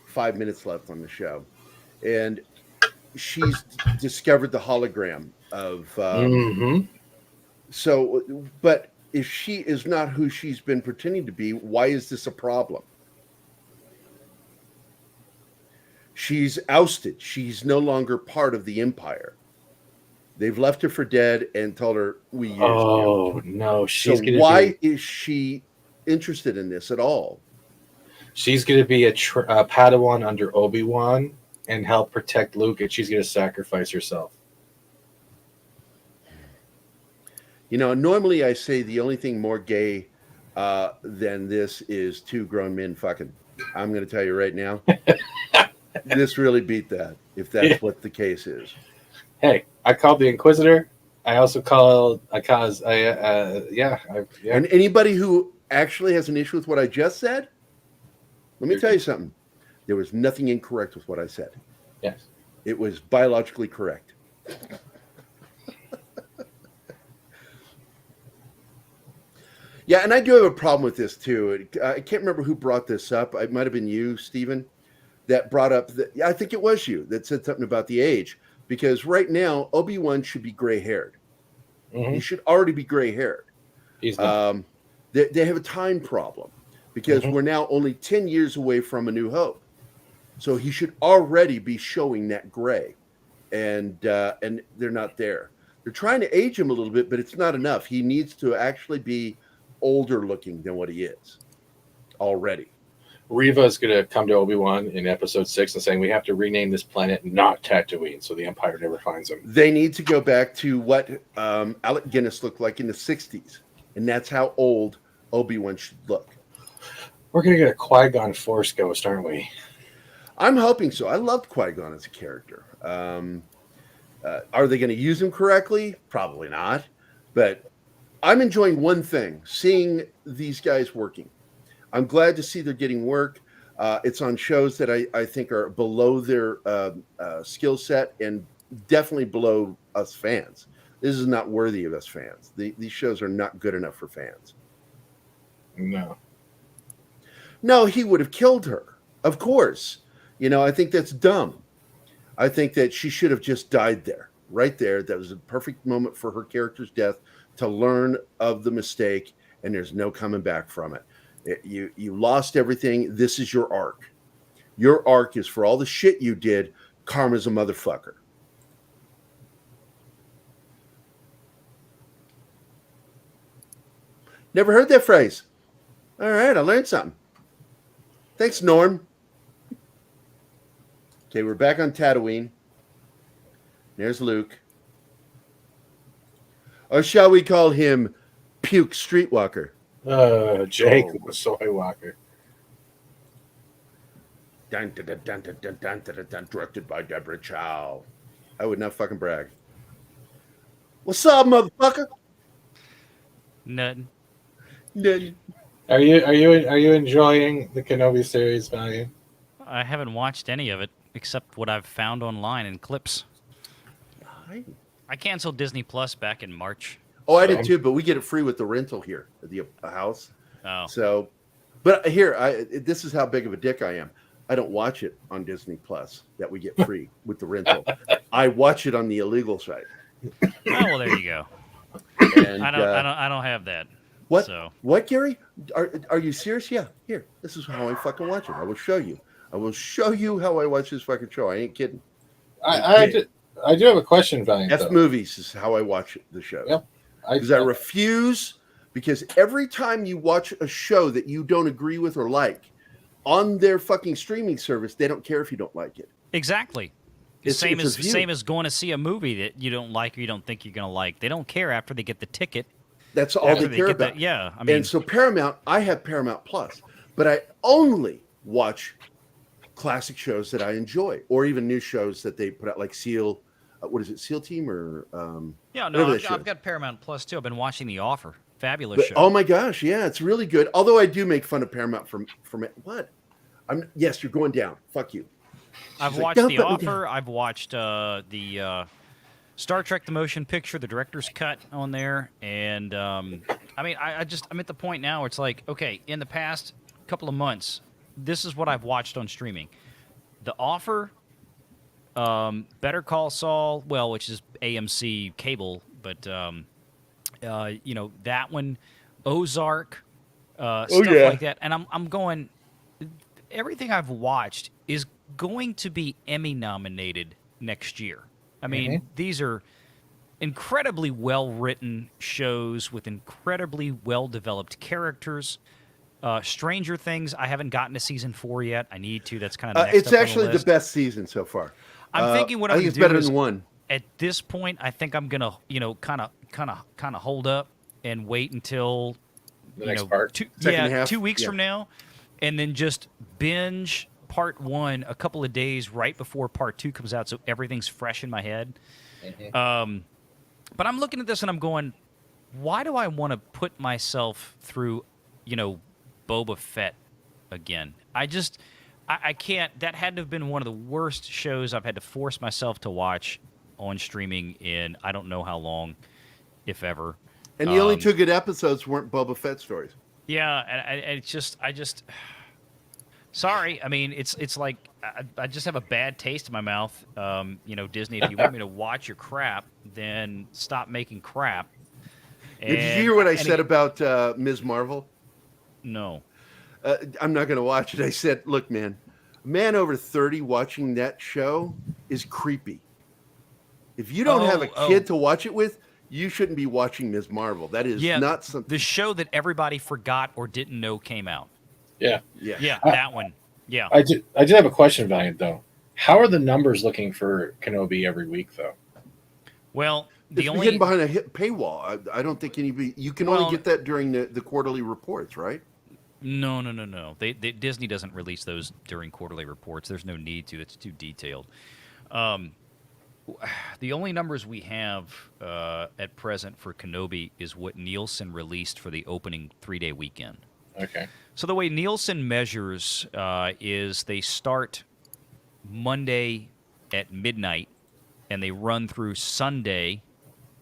5 minutes left on the show. And she's discovered the hologram of, so, but if she is not who she's been pretending to be, why is this a problem? She's ousted. She's no longer part of the Empire. They've left her for dead and told her we used you. Oh no! She's so why is she interested in this at all? She's going to be a Padawan under Obi-Wan and help protect Luke, and she's going to sacrifice herself. You know, normally I say the only thing more gay than this is 2 grown men fucking. I'm going to tell you right now, this really beat that. If that's what the case is. Hey, I called the Inquisitor. I also called And anybody who actually has an issue with what I just said, let me tell you something. There was nothing incorrect with what I said. Yes. It was biologically correct. Yeah, and I do have a problem with this too. I can't remember who brought this up. It might have been you, Stephen. that brought up I think it was you that said something about the age, because right now Obi-Wan should be gray-haired. Mm-hmm. He should already be gray-haired. He's not. They have a time problem because we're now only 10 years away from A New Hope. So he should already be showing that gray, and they're not there. They're trying to age him a little bit, but it's not enough. He needs to actually be older looking than what he is already. Reva is going to come to Obi-Wan in episode 6 and saying we have to rename this planet not Tatooine so the Empire never finds him. They need to go back to what Alec Guinness looked like in the 60s, and that's how old Obi-Wan should look. We're going to get a Qui-Gon Force ghost, aren't we? I'm hoping so. I loved Qui-Gon as a character. Are they going to use him correctly? Probably not. But I'm enjoying one thing, seeing these guys working. I'm glad to see they're getting work. It's on shows that I think are below their skill set and definitely below us fans. This is not worthy of us fans. These shows are not good enough for fans. No, he would have killed her. Of course. I think that's dumb. I think that she should have just died there, right there. That was a perfect moment for her character's death to learn of the mistake, and there's no coming back from it. You lost everything. This is your arc. Your arc is for all the shit you did. Karma's a motherfucker. Never heard that phrase. All right, I learned something. Thanks, Norm. Okay, we're back on Tatooine. There's Luke. Or shall we call him Puke Streetwalker? Jake the Soy Walker. Dun, dun, dun, dun, dun, dun, dun, dun, dun, directed by Deborah Chow. I would not fucking brag. What's up, motherfucker? Nothing. Are you enjoying the Kenobi series, Value? I haven't watched any of it except what I've found online in clips. I canceled Disney Plus back in March. Oh, I did too, but we get it free with the rental here at the house. Oh. So, but here, this is how big of a dick I am. I don't watch it on Disney Plus that we get free with the rental. I watch it on the illegal site. Oh, well, there you go. And, I don't have that. What? So. What, Gary? Are you serious? Yeah. Here, this is how I fucking watch it. I will show you. I will show you how I watch this fucking show. I ain't kidding. I do have a question, Valiant. F movies is how I watch the show. Yep. Because I refuse. Because every time you watch a show that you don't agree with or like on their fucking streaming service, they don't care if you don't like it. Exactly. Same as going to see a movie that you don't like or you don't think you're going to like. They don't care after they get the ticket. That's all they care about. Yeah. I mean, and so Paramount, I have Paramount Plus, but I only watch classic shows that I enjoy, or even new shows that they put out, like SEAL. What is it, SEAL Team or? Yeah, no, I've got Paramount Plus too. I've been watching The Offer. Fabulous show. Oh my gosh, yeah, it's really good. Although I do make fun of Paramount from what? Yes, you're going down. Fuck you. I've watched The Offer. I've watched the Star Trek: The Motion Picture, the director's cut on there, and I'm at the point now where it's like, okay, in the past couple of months, this is what I've watched on streaming: The Offer, Better Call Saul, which is AMC cable, but that one, Ozark, stuff like that, and I'm going. Everything I've watched is going to be Emmy nominated next year. I mean, these are incredibly well-written shows with incredibly well-developed characters. Stranger Things, I haven't gotten to season 4 yet. I need to. That's kind of next it's up actually on the the best season so far. I'm thinking what I I'm think going it's to do better is, than one. at this point, I think I'm gonna, kind of hold up and wait until the next part, 2 weeks from now, and then just binge part 1 a couple of days right before part 2 comes out, so everything's fresh in my head. But I'm looking at this and I'm going, why do I want to put myself through, Boba Fett again? I can't. That had to have been one of the worst shows I've had to force myself to watch on streaming in I don't know how long, if ever. And the only 2 good episodes weren't Boba Fett stories. Yeah, and I just Sorry, I mean it's like I just have a bad taste in my mouth. Disney, if you want me to watch your crap, then stop making crap. Did you hear what I said about Ms. Marvel? No. I'm not going to watch it. I said, look, man, a man over 30 watching that show is creepy. If you don't have a kid to watch it with, you shouldn't be watching Ms. Marvel. That is not something. The show that everybody forgot or didn't know came out. Yeah. That one. Yeah. I did have a question, Valiant, though. How are the numbers looking for Kenobi every week, though? Well, it's hidden behind a paywall. I don't think you can only get that during the quarterly reports, right? No. Disney doesn't release those during quarterly reports. There's no need to. It's too detailed. The only numbers we have at present for Kenobi is what Nielsen released for the opening 3-day weekend. Okay. So the way Nielsen measures is they start Monday at midnight, and they run through Sunday,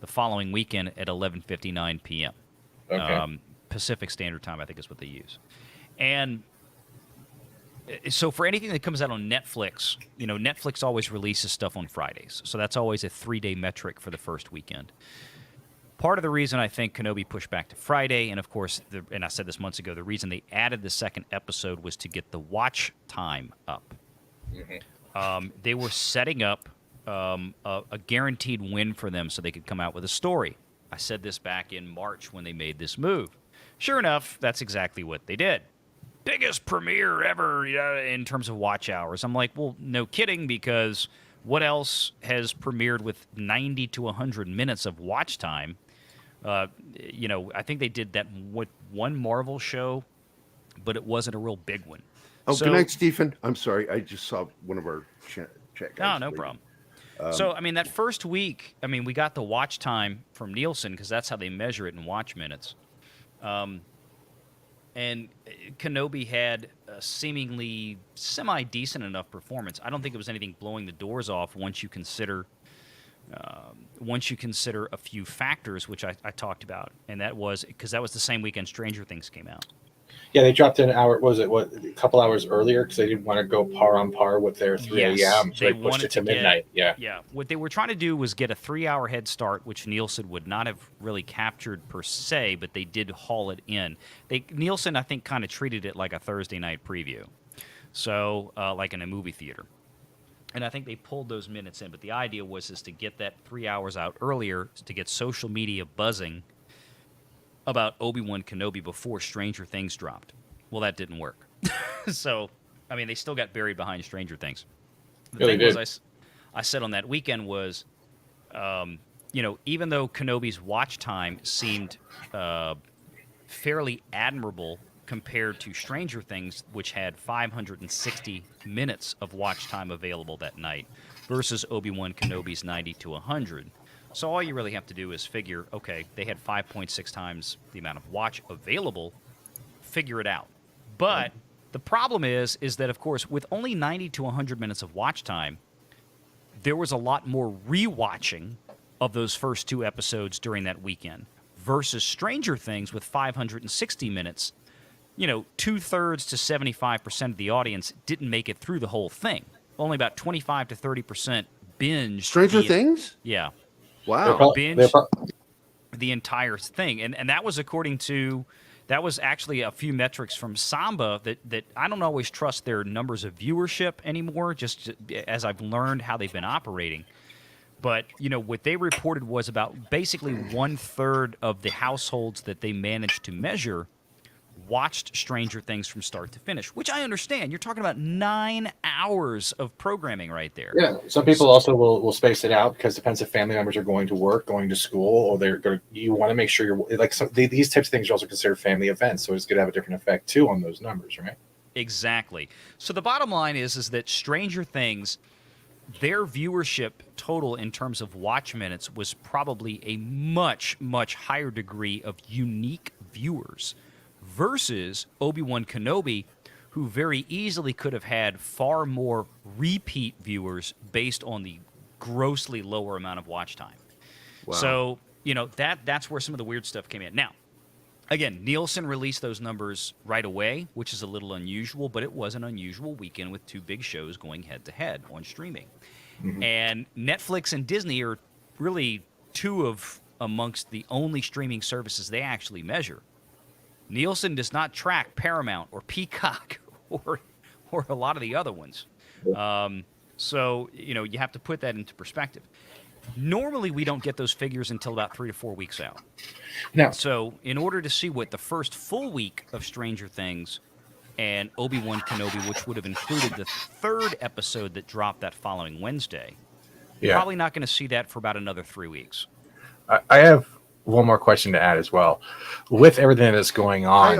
the following weekend, at 11:59 p.m. Okay. Pacific Standard Time, I think is what they use. And so for anything that comes out on Netflix, Netflix always releases stuff on Fridays. So that's always a 3-day metric for the first weekend. Part of the reason I think Kenobi pushed back to Friday, and of course, and I said this months ago, the reason they added the second episode was to get the watch time up. Mm-hmm. They were setting up a guaranteed win for them so they could come out with a story. I said this back in March when they made this move. Sure enough, that's exactly what they did. Biggest premiere ever in terms of watch hours. I'm like, well, no kidding, because what else has premiered with 90 to 100 minutes of watch time? I think they did that with one Marvel show, but it wasn't a real big one. Oh, good night, Stephen. I'm sorry. I just saw one of our chat guys. No problem. So, that first week, we got the watch time from Nielsen because that's how they measure it in watch minutes. And Kenobi had a seemingly semi-decent enough performance. I don't think it was anything blowing the doors off once you consider a few factors, which I talked about, and that was because that was the same weekend Stranger Things came out. Yeah, they dropped in an hour. A couple hours earlier because they didn't want to go par on par with their 3 a.m. So they pushed it to midnight. Yeah. What they were trying to do was get a 3-hour head start, which Nielsen would not have really captured per se, but they did haul it in. Nielsen, I think, kind of treated it like a Thursday night preview, so like in a movie theater. And I think they pulled those minutes in, but the idea was to get that 3 hours out earlier to get social media buzzing about Obi-Wan Kenobi before Stranger Things dropped. Well, that didn't work. So, they still got buried behind Stranger Things. The thing was, I said on that weekend was, even though Kenobi's watch time seemed fairly admirable compared to Stranger Things, which had 560 minutes of watch time available that night, versus Obi-Wan Kenobi's 90 to 100. So all you really have to do is figure, okay, they had 5.6 times the amount of watch available. Figure it out. But the problem is that, of course, with only 90 to 100 minutes of watch time, there was a lot more rewatching of those first 2 episodes during that weekend versus Stranger Things with 560 minutes. 2/3 to 75% of the audience didn't make it through the whole thing. Only about 25 to 30% binged. Stranger Things? Yeah. Wow. Binge the entire thing. And that was that was actually a few metrics from Samba that I don't always trust their numbers of viewership anymore, just as I've learned how they've been operating. But, what they reported was about basically 1/3 of the households that they managed to measure watched Stranger Things from start to finish, which I understand. You're talking about 9 hours of programming right there. Yeah, some people also will space it out because it depends if family members are going to work, going to school, or you want to make sure you're these types of things are also considered family events, so it's going to have a different effect too on those numbers, right? Exactly. So the bottom line is that Stranger Things, their viewership total in terms of watch minutes was probably a much, much higher degree of unique viewers versus Obi-Wan Kenobi, who very easily could have had far more repeat viewers based on the grossly lower amount of watch time. Wow. So, that's where some of the weird stuff came in. Now, Again, Nielsen released those numbers right away, which is a little unusual, but it was an unusual weekend with two big shows going head-to-head on streaming. Mm-hmm. And Netflix and Disney are really two of amongst the only streaming services they actually measure. Nielsen does not track Paramount or Peacock or a lot of the other ones. So, you have to put that into perspective. Normally, we don't get those figures until about 3 to 4 weeks out. Now, So, in order to see what the first full week of Stranger Things and Obi-Wan Kenobi, which would have included the third episode that dropped that following Wednesday, you're probably not going to see that for about another 3 weeks. I have one more question to add as well. With everything that's going on.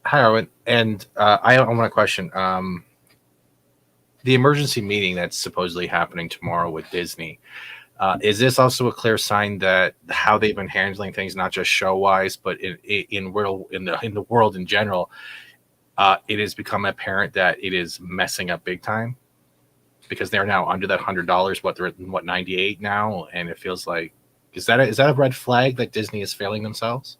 Hi, Arwen. And I want to question the emergency meeting that's supposedly happening tomorrow with Disney. Is this also a clear sign that how they've been handling things, not just show-wise, but in the world in general, it has become apparent that it is messing up big time? Because they're now under that $100. They're at 98 now, and it feels like is that a red flag that Disney is failing themselves?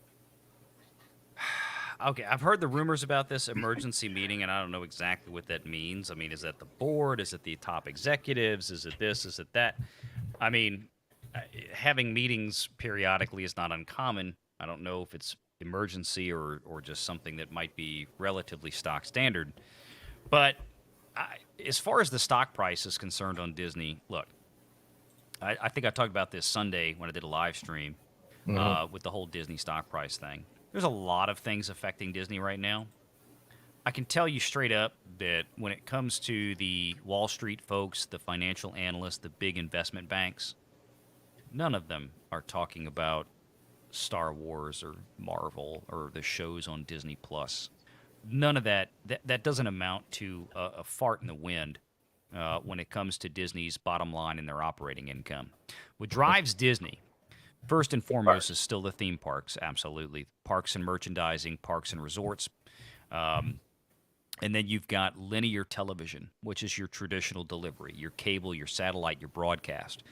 Okay, I've heard the rumors about this emergency meeting, and I don't know exactly what that means. I mean, is that the board? Is it the top executives? Is it this? Is it that? I mean, having meetings periodically is not uncommon. I don't know if it's emergency or just something that might be relatively stock standard. But as far as the stock price is concerned on Disney, look, I think I talked about this Sunday when I did a live stream with the whole Disney stock price thing. There's a lot of things affecting Disney right now. I can tell you straight up that when it comes to the Wall Street folks, the financial analysts, the big investment banks, none of them are talking about Star Wars or Marvel or the shows on Disney Plus. None of that doesn't amount to a fart in the wind when it comes to Disney's bottom line and their operating income. What drives Disney, first and foremost, is still the theme parks, absolutely. Parks and merchandising, parks and resorts. And then you've got linear television, which is your traditional delivery, your cable, your satellite, your broadcast,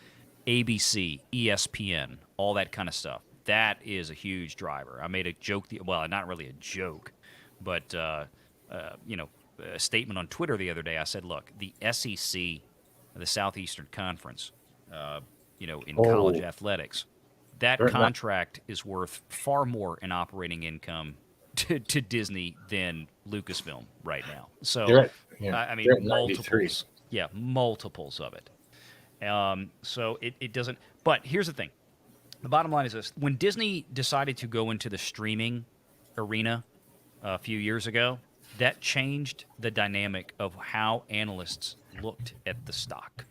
ABC, ESPN, all that kind of stuff. That is a huge driver. I made a joke, well, not really a joke, but a statement on Twitter the other day. I said, look, the SEC, the Southeastern Conference, in college athletics, that contract is worth far more in operating income to Disney than Lucasfilm right now. So, I mean, multiples of it. So it doesn't. But here's the thing. The bottom line is this. When Disney decided to go into the streaming arena a few years ago, that changed the dynamic of how analysts looked at the stock.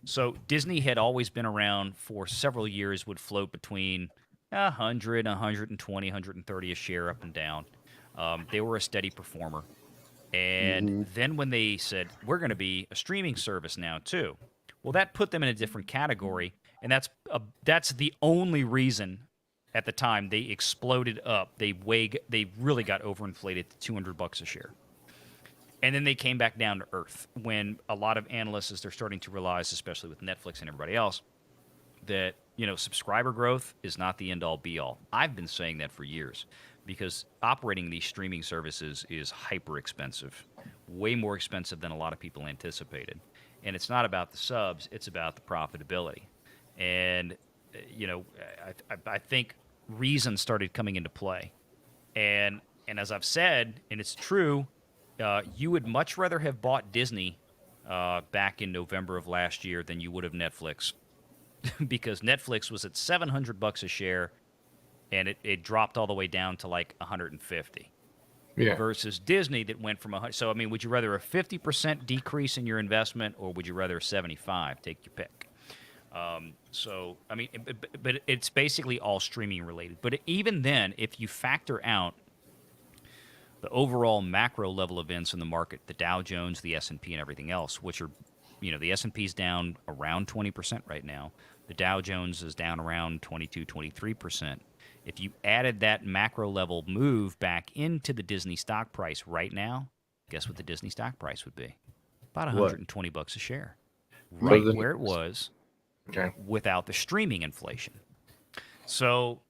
So Disney had always been around for several years, would float between 100, 120, 130 a share up and down. They were a steady performer. And then when they said, we're going to be a streaming service now too, well, that put them in a different category. And that's the only reason at the time they exploded up. They really got overinflated to $200 a share. And then they came back down to earth when a lot of analysts, they're starting to realize, especially with Netflix and everybody else, that subscriber growth is not the end-all, be-all. I've been saying that for years because operating these streaming services is hyper expensive, way more expensive than a lot of people anticipated. And it's not about the subs; it's about the profitability. And I think reason started coming into play. And as I've said, and it's true, you would much rather have bought Disney back in November of last year than you would have Netflix. Because Netflix was at $700 a share, and it dropped all the way down to like 150. Yeah. Versus Disney that went from 100. So I mean, would you rather a 50% decrease in your investment, or would you rather 75? Take your pick. So I mean, but it's basically all streaming related. But even then, if you factor out the overall macro level events in the market, the Dow Jones, the S&P, and everything else, which are, the S&P's down around 20% right now. The Dow Jones is down around 22, 23%. If you added that macro level move back into the Disney stock price right now, guess what the Disney stock price would be? About $120 a share. Right where it was without the streaming inflation. So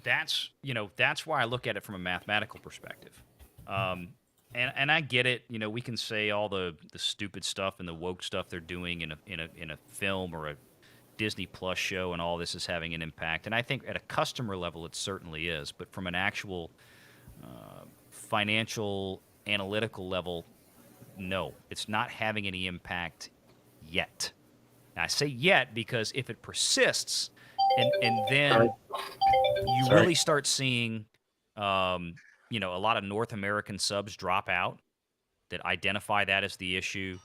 that's why I look at it from a mathematical perspective. And I get it. We can say all the stupid stuff and the woke stuff they're doing in a film or a Disney Plus show, and all this is having an impact. And I think at a customer level, it certainly is. But from an actual financial analytical level, no, it's not having any impact yet. Now, I say yet because if it persists, and then you really start seeing, a lot of North American subs drop out that identify that as the issue,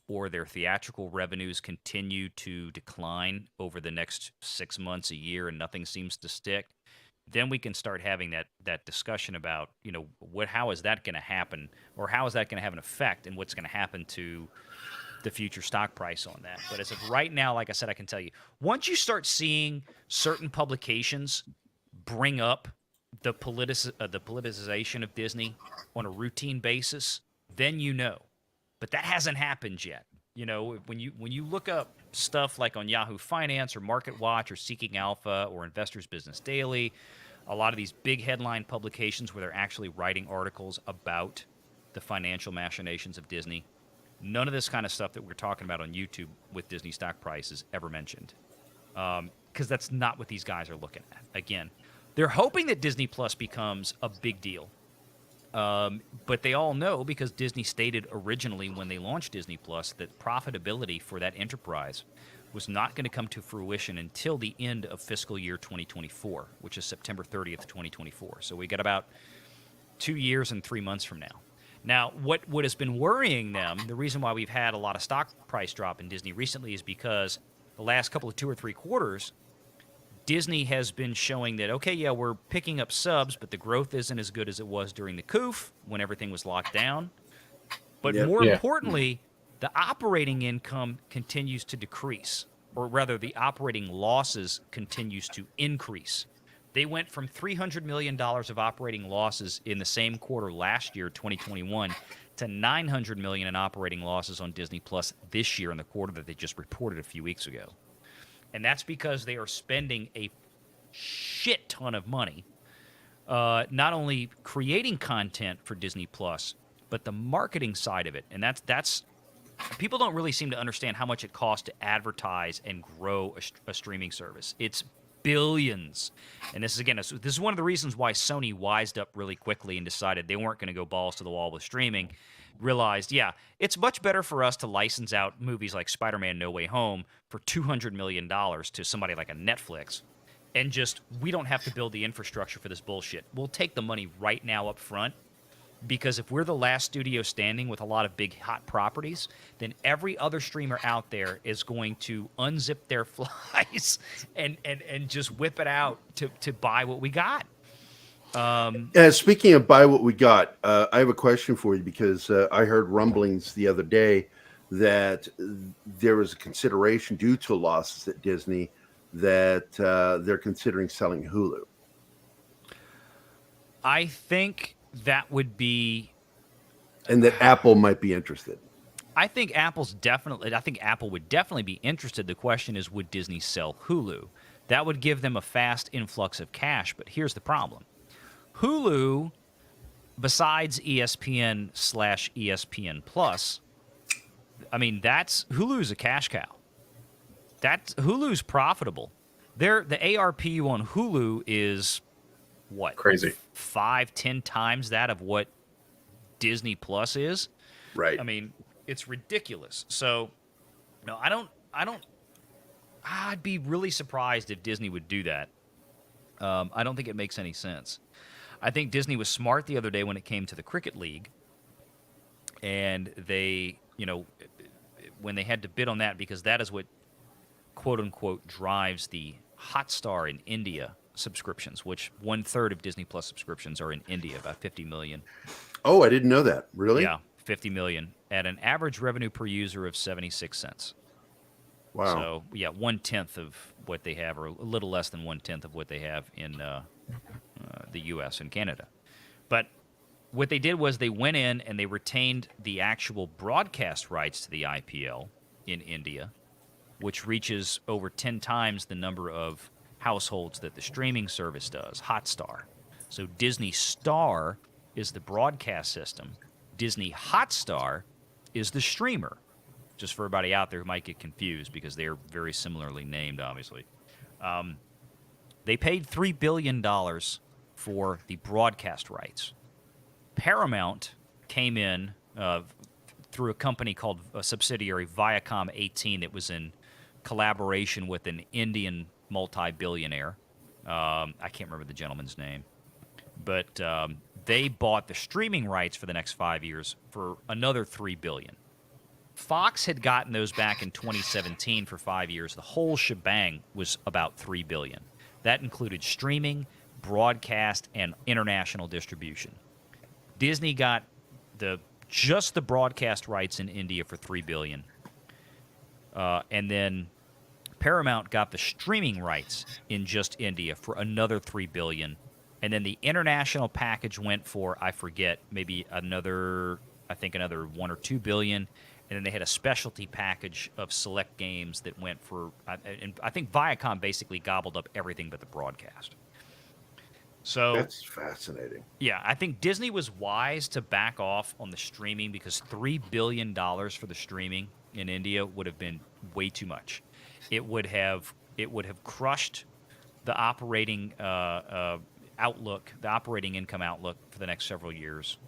or their theatrical revenues continue to decline over the next 6 months, a year, and nothing seems to stick, then we can start having that discussion about, how is that going to happen, or how is that going to have an effect, and what's going to happen to the future stock price on that. But as of right now, like I said, I can tell you, once you start seeing certain publications bring up the politicization of Disney on a routine basis, then But that hasn't happened yet. When you look up stuff like on Yahoo Finance or Market Watch or Seeking Alpha or Investors Business Daily, a lot of these big headline publications where they're actually writing articles about the financial machinations of Disney, none of this kind of stuff that we're talking about on YouTube with Disney stock prices ever mentioned. Because that's not what these guys are looking at. Again, they're hoping that Disney Plus becomes a big deal. But they all know, because Disney stated originally when they launched Disney Plus, that profitability for that enterprise was not going to come to fruition until the end of fiscal year 2024, which is September 30th, 2024. So we got about 2 years and 3 months from now. Now, what has been worrying them, the reason why we've had a lot of stock price drop in Disney recently, is because the last couple of 2 or 3 quarters, Disney has been showing that, okay, yeah, we're picking up subs, but the growth isn't as good as it was during the COOF when everything was locked down. But more importantly, the operating income continues to decrease, or rather the operating losses continues to increase. They went from $300 million of operating losses in the same quarter last year, 2021, to $900 million in operating losses on Disney Plus this year in the quarter that they just reported a few weeks ago. And that's because they are spending a shit ton of money, not only creating content for Disney Plus, but the marketing side of it. And that's people don't really seem to understand how much it costs to advertise and grow a streaming service. It's billions. And this is one of the reasons why Sony wised up really quickly and decided they weren't going to go balls to the wall with streaming. Realized, it's much better for us to license out movies like Spider-Man No Way Home for $200 million to somebody like a Netflix, and we don't have to build the infrastructure for this bullshit. We'll take the money right now up front, because if we're the last studio standing with a lot of big hot properties, then every other streamer out there is going to unzip their flies and just whip it out to buy what we got. Speaking of buy what we got, I have a question for you, because I heard rumblings the other day that there was a consideration due to losses at Disney that they're considering selling Hulu. I think that would be, and that Apple might be interested. I think Apple would definitely be interested. The question is, would Disney sell Hulu? That would give them a fast influx of cash. But here's the problem. Hulu, besides ESPN/ESPN Plus, Hulu's a cash cow. Hulu's profitable. The ARPU on Hulu is what? Crazy. 5-10 times that of what Disney Plus is. Right. It's ridiculous. So, no, I'd be really surprised if Disney would do that. I don't think it makes any sense. I think Disney was smart the other day when it came to the Cricket League, and they, when they had to bid on that, because that is what, quote unquote, drives the Hotstar in India subscriptions, which 1/3 of Disney Plus subscriptions are in India, about 50 million. Oh, I didn't know that. Really? Yeah, 50 million at an average revenue per user of 76 cents. Wow. So, 1/10 of what they have, or a little less than 1/10 of what they have in the U.S. and Canada. But what they did was they went in and they retained the actual broadcast rights to the IPL in India, which reaches over 10 times the number of households that the streaming service does, Hotstar. So Disney Star is the broadcast system. Disney Hotstar is the streamer. Just for everybody out there who might get confused because they are very similarly named, obviously. They paid $3 billion for the broadcast rights. Paramount came in through a company called a subsidiary Viacom 18 that was in collaboration with an Indian multi-billionaire. I can't remember the gentleman's name. But they bought the streaming rights for the next 5 years for another $3 billion. Fox had gotten those back in 2017 for 5 years. The whole shebang was about $3 billion. That included streaming, broadcast, and international distribution. Disney got just the broadcast rights in India for $3 billion. And then Paramount got the streaming rights in just India for another $3 billion. And then the international package went for, I forget, maybe another 1 or 2 billion. And then they had a specialty package of select games that went for, and I think Viacom basically gobbled up everything but the broadcast. So that's fascinating. Yeah, I think Disney was wise to back off on the streaming because $3 billion for the streaming in India would have been way too much. It would have crushed the operating outlook, the operating income outlook for the next several years.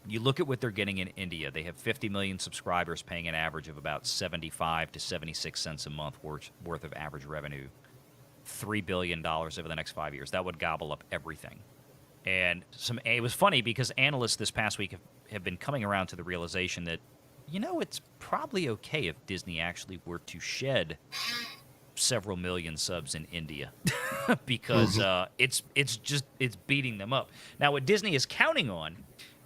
You look at what they're getting in India. They have 50 million subscribers paying an average of about 75 to 76 cents a month worth of average revenue. $3 billion over the next 5 years. That would gobble up everything. And it was funny because analysts this past week have been coming around to the realization that, it's probably okay if Disney actually were to shed several million subs in India because it's beating them up. Now, what Disney is counting on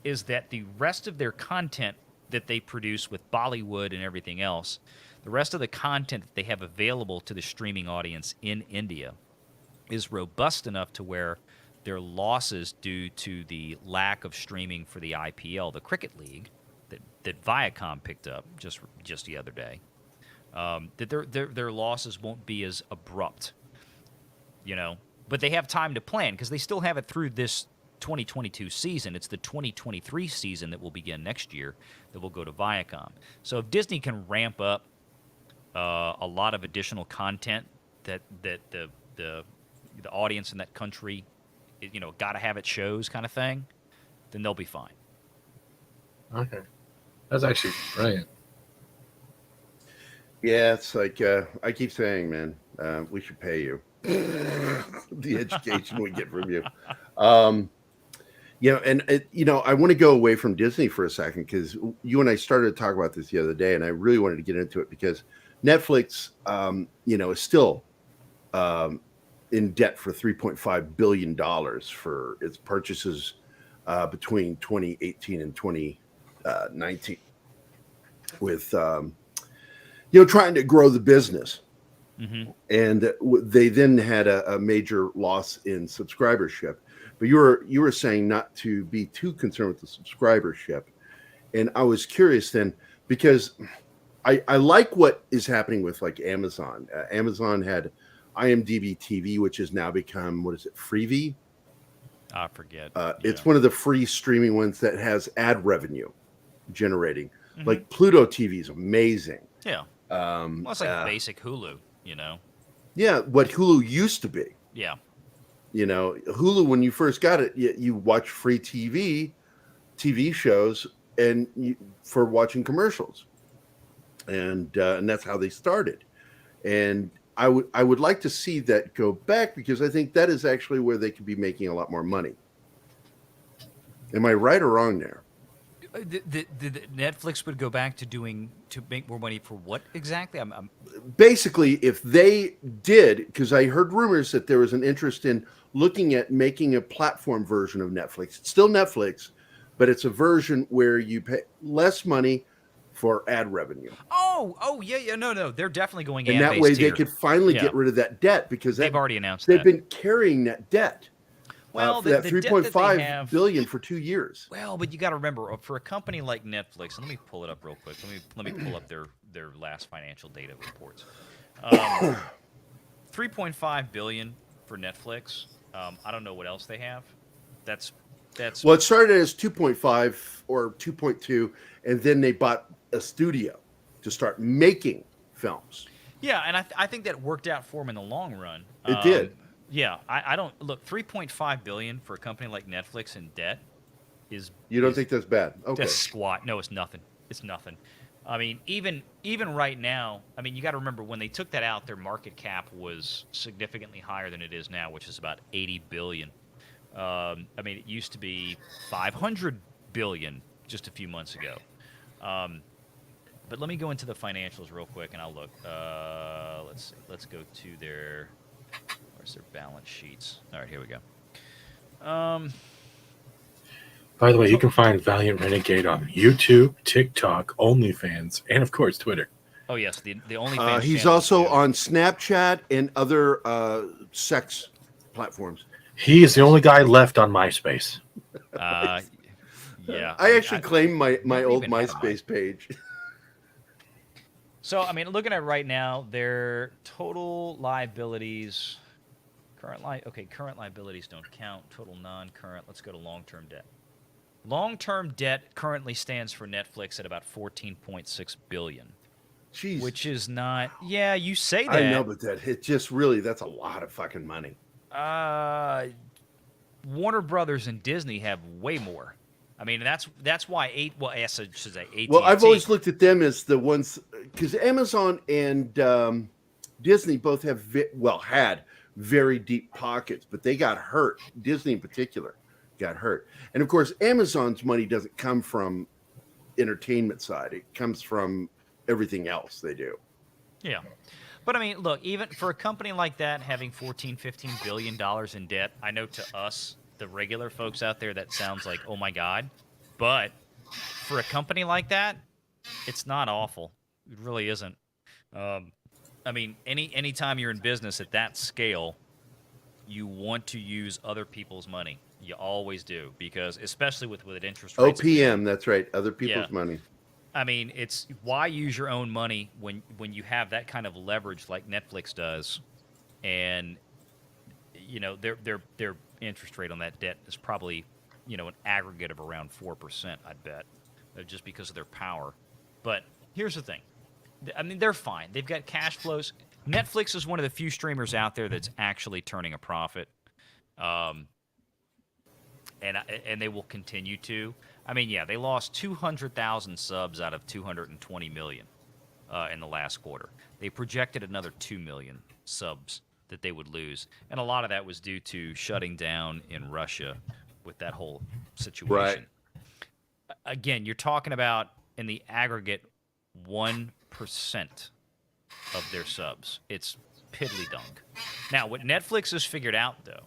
is that the rest of their content that they produce with Bollywood and everything else, the rest of the content that they have available to the streaming audience in India is robust enough to where their losses due to the lack of streaming for the IPL, the cricket league, that Viacom picked up just the other day, that their losses won't be as abrupt, But they have time to plan because they still have it through this 2022 season. It's the 2023 season that will begin next year that will go to Viacom. So if Disney can ramp up a lot of additional content that the audience in that country, gotta have it shows kind of thing, then they'll be fine. Okay, that's actually brilliant. Yeah, it's like I keep saying, man, we should pay you the education we get from you. I want to go away from Disney for a second because you and I started to talk about this the other day, and I really wanted to get into it because Netflix, is still in debt for $3.5 billion for its purchases between 2018 and 2019 with, trying to grow the business. Mm-hmm. And they then had a major loss in subscribership. But you were saying not to be too concerned with the subscribership. And I was curious then, because I like what is happening with like Amazon. Amazon had IMDb TV, which has now become, Freevee? I forget. It's one of the free streaming ones that has ad revenue generating. Mm-hmm. Like Pluto TV is amazing. Yeah. It's like basic Hulu, Yeah, what Hulu used to be. Yeah. Hulu, when you first got it, you watch free TV shows for watching commercials. And that's how they started. And I would like to see that go back because I think that is actually where they could be making a lot more money. Am I right or wrong there? The Netflix would go back to make more money for what exactly? I'm basically, if they did, because I heard rumors that there was an interest in looking at making a platform version of Netflix. It's still Netflix, but it's a version where you pay less money for ad revenue. Oh, yeah, no, they're definitely going. And that way, they could finally get rid of that debt because they've already announced they've been carrying that debt. Well, for that $3.5 billion for 2 years. Well, but you got to remember, for a company like Netflix, and let me pull it up real quick. let me pull up their last financial data reports. $3.5 billion for Netflix. I don't know what else they have. That's well, it started as 2.5 or 2.2, and then they bought a studio to start making films. Yeah, and I think that worked out for them in the long run. It did. Yeah, I don't look. $3.5 billion for a company like Netflix in debt is. You don't think that's bad? Okay. That's squat. No, it's nothing. It's nothing. I mean, even right now, I mean, you got to remember when they took that out, their market cap was significantly higher than it is now, which is about $80 billion. I mean, it used to be $500 billion just a few months ago. But let me go into the financials real quick, and I'll look. Let's see. Let's go to where's their balance sheets? All right, here we go. By the way, you can find Valiant Renegade on YouTube, TikTok, OnlyFans, and of course Twitter. Oh yes, the OnlyFans. He's channel also too. on Snapchat and other sex platforms. He is the only guy left on MySpace. Yeah. I actually claimed my old even had a MySpace page. So, I mean, looking at right now, their total liabilities, current liabilities don't count. Total non-current. Let's go to long-term debt. Long-term debt currently stands for Netflix at about $14.6 billion. Jeez. Which is not. Yeah, you say that. I know, but that's a lot of fucking money. Warner Brothers and Disney have way more. I mean, that's why I should say AT&T. Well, I've always looked at them as the ones because Amazon and Disney both had very deep pockets, but they got hurt. Disney in particular got hurt, and of course, Amazon's money doesn't come from entertainment side; it comes from everything else they do. Yeah. But I mean, look, even for a company like that having $14, $15 billion in debt, I know to us, the regular folks out there, that sounds like, oh my God. But for a company like that, it's not awful. It really isn't. I mean, anytime you're in business at that scale, you want to use other people's money. You always do, because especially with interest rates. OPM, that's right. Other people's money. I mean, it's why use your own money when you have that kind of leverage like Netflix does, and you know their interest rate on that debt is probably an aggregate of around 4%. I'd bet, just because of their power. But here's the thing, I mean, they're fine. They've got cash flows. Netflix is one of the few streamers out there that's actually turning a profit, and they will continue to. I mean, yeah, they lost 200,000 subs out of 220 million in the last quarter. They projected another 2 million subs that they would lose, and a lot of that was due to shutting down in Russia with that whole situation. Right. Again, you're talking about in the aggregate 1% of their subs. It's piddly dunk. Now, what Netflix has figured out, though,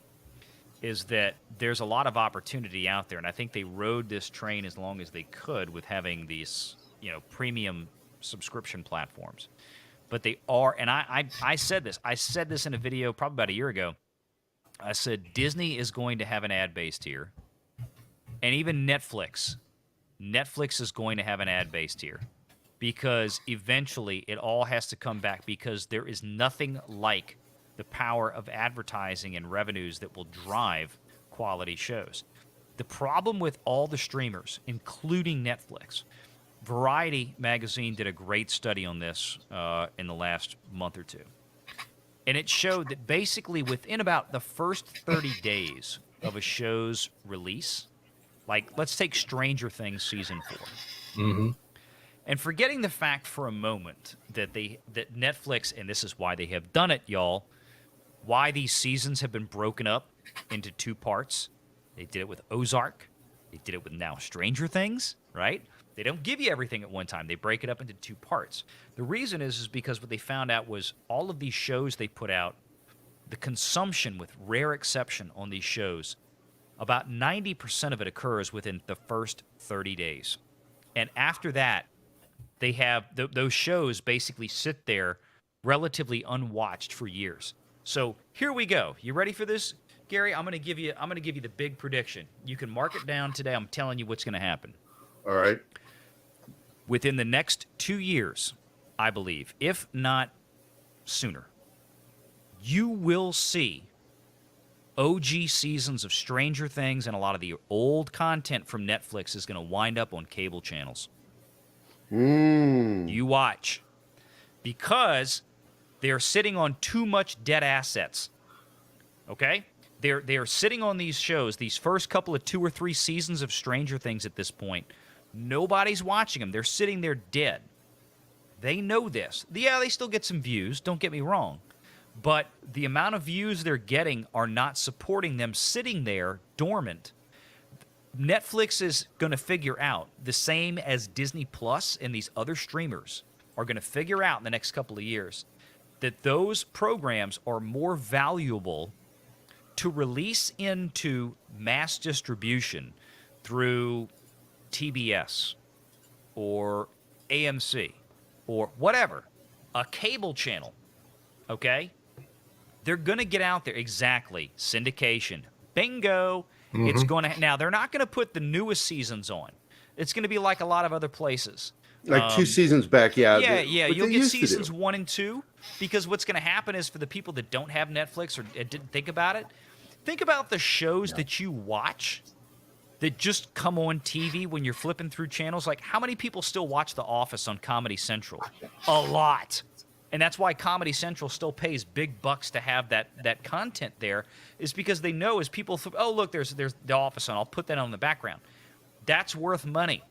is that there's a lot of opportunity out there, and I think they rode this train as long as they could with having these, premium subscription platforms. But they are, and I said this in a video probably about a year ago. I said Disney is going to have an ad-based tier, and even Netflix is going to have an ad-based tier, because eventually it all has to come back, because there is nothing like the power of advertising and revenues that will drive quality shows. The problem with all the streamers, including Netflix, Variety magazine did a great study on this in the last month or two. And it showed that basically within about the first 30 days of a show's release, like let's take Stranger Things season 4. Mm-hmm. And forgetting the fact for a moment that Netflix, and this is why they have done it, y'all, why these seasons have been broken up into 2 parts. They did it with Ozark. They did it with now Stranger Things, right? They don't give you everything at one time. They break it up into 2 parts. The reason is because what they found out was all of these shows they put out, the consumption, with rare exception on these shows, about 90% of it occurs within the first 30 days. And after that, they have those shows basically sit there relatively unwatched for years. So here we go. You ready for this, Gary? I'm going to give you the big prediction. You can mark it down today. I'm telling you what's going to happen. All right. Within the next 2 years, I believe, if not sooner, you will see OG seasons of Stranger Things and a lot of the old content from Netflix is going to wind up on cable channels. You watch. Because they're sitting on too much dead assets. Okay? They're sitting on these shows, these first couple of 2 or 3 seasons of Stranger Things at this point. Nobody's watching them. They're sitting there dead. They know this. Yeah, they still get some views, don't get me wrong. But the amount of views they're getting are not supporting them sitting there dormant. Netflix is going to figure out, the same as Disney Plus and these other streamers are going to figure out in the next couple of years, that those programs are more valuable to release into mass distribution through TBS or AMC or whatever, a cable channel, okay? They're going to get out there. Exactly. Syndication. Bingo. It's going to... Now, they're not going to put the newest seasons on. It's going to be like a lot of other places. Like 2 seasons back, yeah. Yeah. You'll get seasons 1 and 2, because what's going to happen is, for the people that don't have Netflix or didn't think about it, think about the shows that you watch that just come on TV when you're flipping through channels. Like, how many people still watch The Office on Comedy Central? A lot. And that's why Comedy Central still pays big bucks to have that content there, is because they know as people, oh, look, there's The Office on, I'll put that on the background. That's worth money.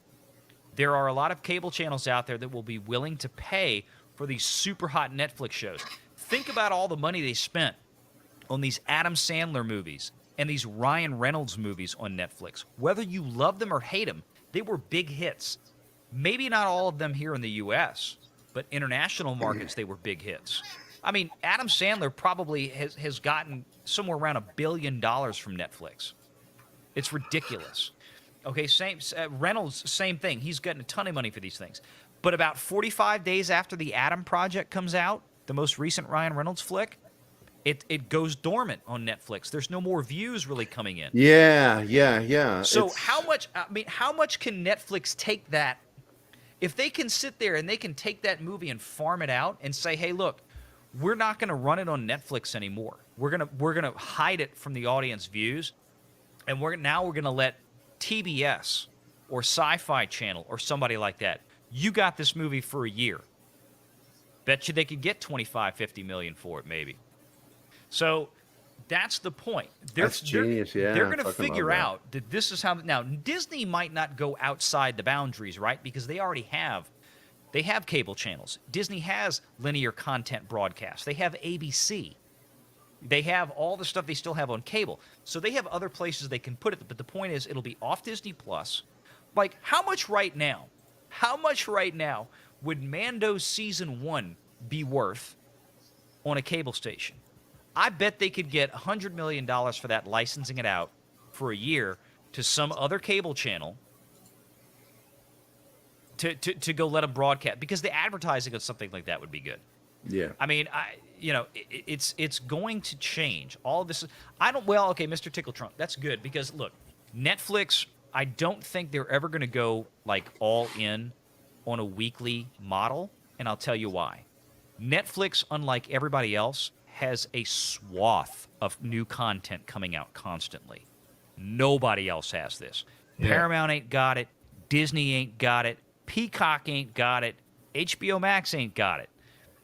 There are a lot of cable channels out there that will be willing to pay for these super hot Netflix shows. Think about all the money they spent on these Adam Sandler movies and these Ryan Reynolds movies on Netflix. Whether you love them or hate them, they were big hits. Maybe not all of them here in the U.S., but international markets, they were big hits. I mean, Adam Sandler probably has gotten somewhere around $1 billion from Netflix. It's ridiculous. Okay, Reynolds, same thing. He's gotten a ton of money for these things. But about 45 days after the Adam Project comes out, the most recent Ryan Reynolds flick, it goes dormant on Netflix. There's no more views really coming in. Yeah. So how much can Netflix take that? If they can sit there and they can take that movie and farm it out and say, hey, look, we're not going to run it on Netflix anymore. We're gonna hide it from the audience views, and we're gonna let TBS or Sci-Fi Channel or somebody like that. You got this movie for a year. Bet you they could get 25, 50 million for it, maybe. So that's the point. That's genius, yeah. They're going to figure out that this is how... Now, Disney might not go outside the boundaries, right? Because they already have... They have cable channels. Disney has linear content broadcasts. They have ABC. They have all the stuff they still have on cable. So they have other places they can put it. But the point is, it'll be off Disney Plus. Like, how much right now would Mando's Season 1 be worth on a cable station? I bet they could get $100 million for that, licensing it out for a year to some other cable channel to go let them broadcast. Because the advertising of something like that would be good. Yeah. I mean, it's going to change. All of this. Okay, Mr. Tickle Trunk, that's good, because look, Netflix, I don't think they're ever going to go like all in on a weekly model, and I'll tell you why. Netflix, unlike everybody else, has a swath of new content coming out constantly. Nobody else has this. Yeah. Paramount ain't got it. Disney ain't got it. Peacock ain't got it. HBO Max ain't got it.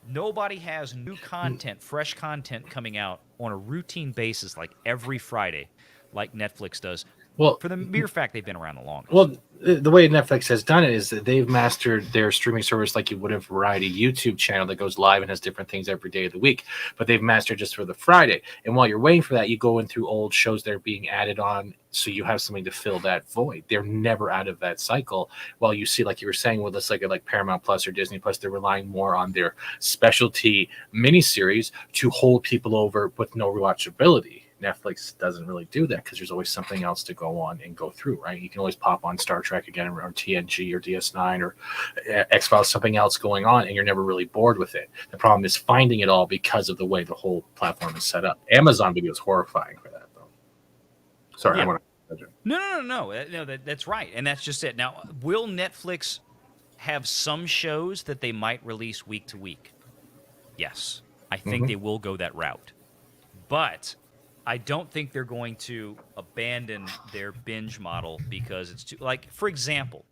Nobody has new content, fresh content coming out on a routine basis like every Friday, like Netflix does. Well, for the mere fact they've been around the longest. Well, the way Netflix has done it is that they've mastered their streaming service like you would a variety YouTube channel that goes live and has different things every day of the week. But they've mastered just for the Friday. And while you're waiting for that, you go in through old shows that are being added on, so you have something to fill that void. They're never out of that cycle. While you see, like you were saying, with this like Paramount Plus or Disney Plus, they're relying more on their specialty miniseries to hold people over with no rewatchability. Netflix doesn't really do that because there's always something else to go on and go through, right? You can always pop on Star Trek again, or TNG or DS9 or X-Files, something else going on, and you're never really bored with it. The problem is finding it all because of the way the whole platform is set up. Amazon Video is horrifying for that, though. Sorry, I want to... No, that's right, and that's just it. Now, will Netflix have some shows that they might release week to week? Yes, I think they will go that route. But I don't think they're going to abandon their binge model because it's too, like, for example,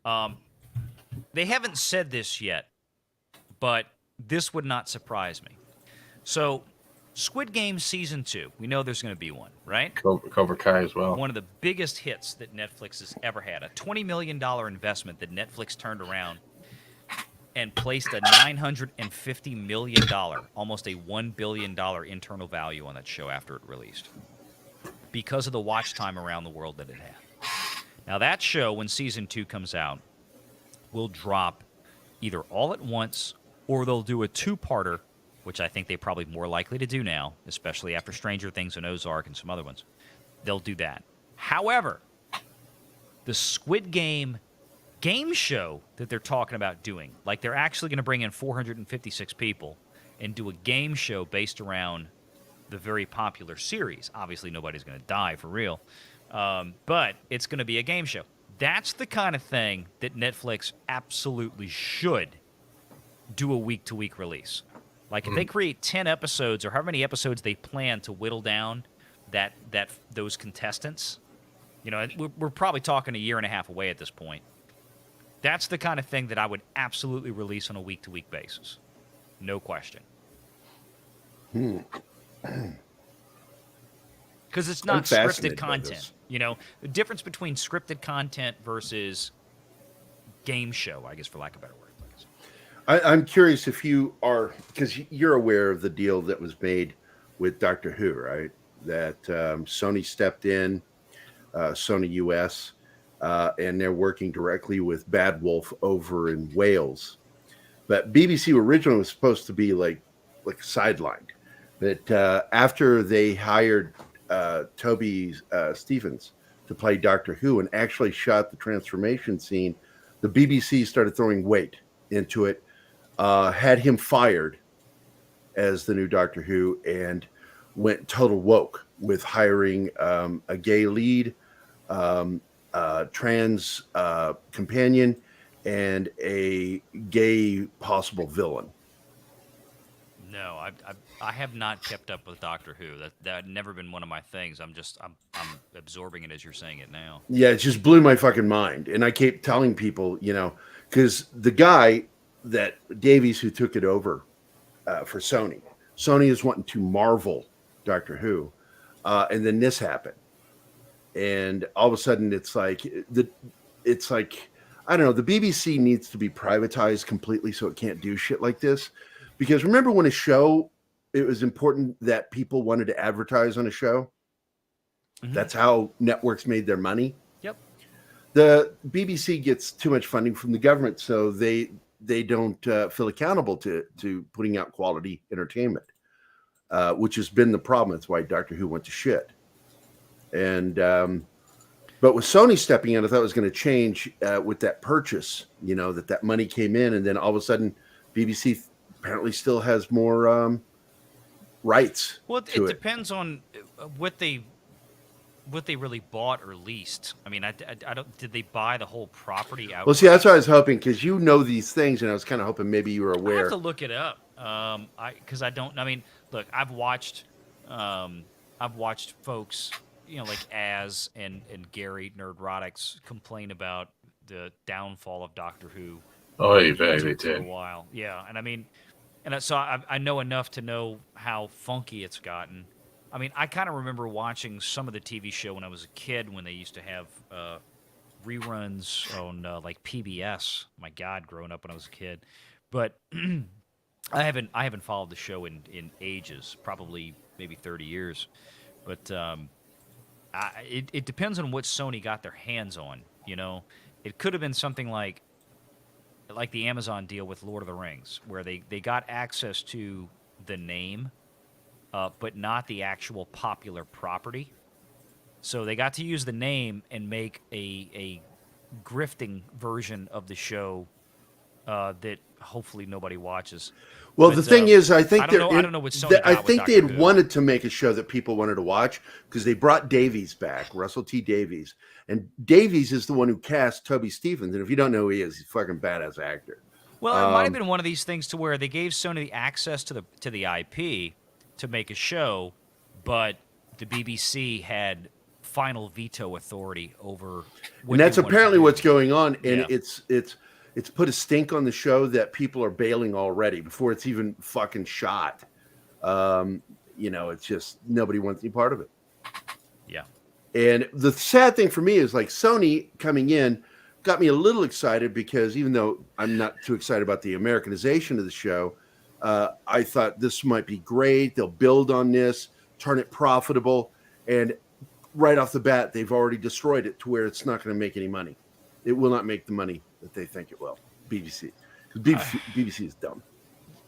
they haven't said this yet, but this would not surprise me. So, Squid Game Season 2, we know there's going to be one, right? Cobra Kai as well. One of the biggest hits that Netflix has ever had. A $20 million investment that Netflix turned around and placed a $950 million, almost a $1 billion internal value on that show after it released because of the watch time around the world that it had. Now, that show, when Season 2 comes out, will drop either all at once or they'll do a two-parter, which I think they're probably more likely to do now, especially after Stranger Things and Ozark and some other ones. They'll do that. However, the Squid Game show that they're talking about doing, like they're actually going to bring in 456 people and do a game show based around the very popular series. Obviously, nobody's going to die for real, but it's going to be a game show. That's the kind of thing that Netflix absolutely should do a week-to-week release. Like if they create 10 episodes or however many episodes they plan to whittle down those contestants, you know, we're probably talking a year and a half away at this point. That's the kind of thing that I would absolutely release on a week-to-week basis. No question. Because it's not scripted content. You know, the difference between scripted content versus game show, I guess, for lack of a better word. I'm curious if you are, because you're aware of the deal that was made with Doctor Who, right? That Sony stepped in, Sony US, and they're working directly with Bad Wolf over in Wales. But BBC originally was supposed to be like sidelined. But after they hired Toby Stephens to play Doctor Who and actually shot the transformation scene, the BBC started throwing weight into it. Had him fired as the new Doctor Who and went total woke with hiring a gay lead, trans companion, and a gay possible villain. No, I have not kept up with Doctor Who. That never been one of my things. I'm absorbing it as you're saying it now. Yeah, it just blew my fucking mind, and I keep telling people, you know, because the guy that Davies who took it over for Sony is wanting to Marvel Doctor Who, and then this happened, and all of a sudden it's like I don't know. The BBC needs to be privatized completely so it can't do shit like this. Because remember when a show, it was important that people wanted to advertise on a show. Mm-hmm. That's how networks made their money. Yep. The BBC gets too much funding from the government, so they don't feel accountable to putting out quality entertainment, which has been the problem. That's why Doctor Who went to shit. And but with Sony stepping in, I thought it was going to change with that purchase. You know, that money came in, and then all of a sudden, BBC apparently still has more rights. Well, it depends on what they really bought or leased. I mean, I don't. Did they buy the whole property out? Well, see, that's what I was hoping, because you know these things, and I was kind of hoping maybe you were aware. I have to look it up. Because I don't. I mean, look, I've watched folks, you know, like Az and Gary Nerdrotics complain about the downfall of Doctor Who. Oh, you bet they for did. A while, yeah, and I mean, and so I know enough to know how funky it's gotten. I mean, I kind of remember watching some of the TV show when I was a kid when they used to have reruns on like PBS. My God, growing up when I was a kid, but I haven't followed the show in ages, probably maybe 30 years. But it depends on what Sony got their hands on. You know, it could have been something like the Amazon deal with Lord of the Rings, where they got access to the name, but not the actual popular property. So they got to use the name and make a grifting version of the show that hopefully nobody watches. Well, but, the thing is, I think I don't know what Sony got I with think Doctor they had Who. wanted to make a show that people wanted to watch, because they brought Davies back, Russell T. Davies, and Davies is the one who cast Toby Stephens. And if you don't know who he is, he's a fucking badass actor. Well, it might have been one of these things to where they gave Sony the access to the IP to make a show, but the BBC had final veto authority over. And that's apparently what's going on, and Yeah. it's put a stink on the show that people are bailing already before it's even fucking shot. It's just nobody wants any part of it. Yeah. And the sad thing for me is like Sony coming in got me a little excited because even though I'm not too excited about the Americanization of the show, I thought this might be great. They'll build on this, turn it profitable, and right off the bat, they've already destroyed it to where it's not going to make any money. It will not make the money that they think it will. BBC. BBC is dumb.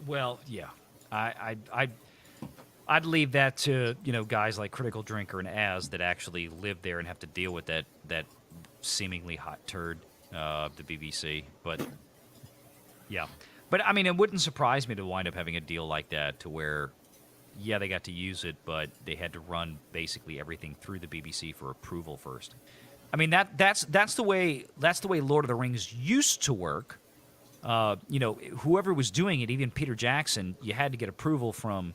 Well, yeah, I'd leave that to guys like Critical Drinker and Az that actually live there and have to deal with that seemingly hot turd of the BBC. But yeah, but I mean, it wouldn't surprise me to wind up having a deal like that to where, yeah, they got to use it, but they had to run basically everything through the BBC for approval first. I mean, that's the way Lord of the Rings used to work. Whoever was doing it, even Peter Jackson, you had to get approval from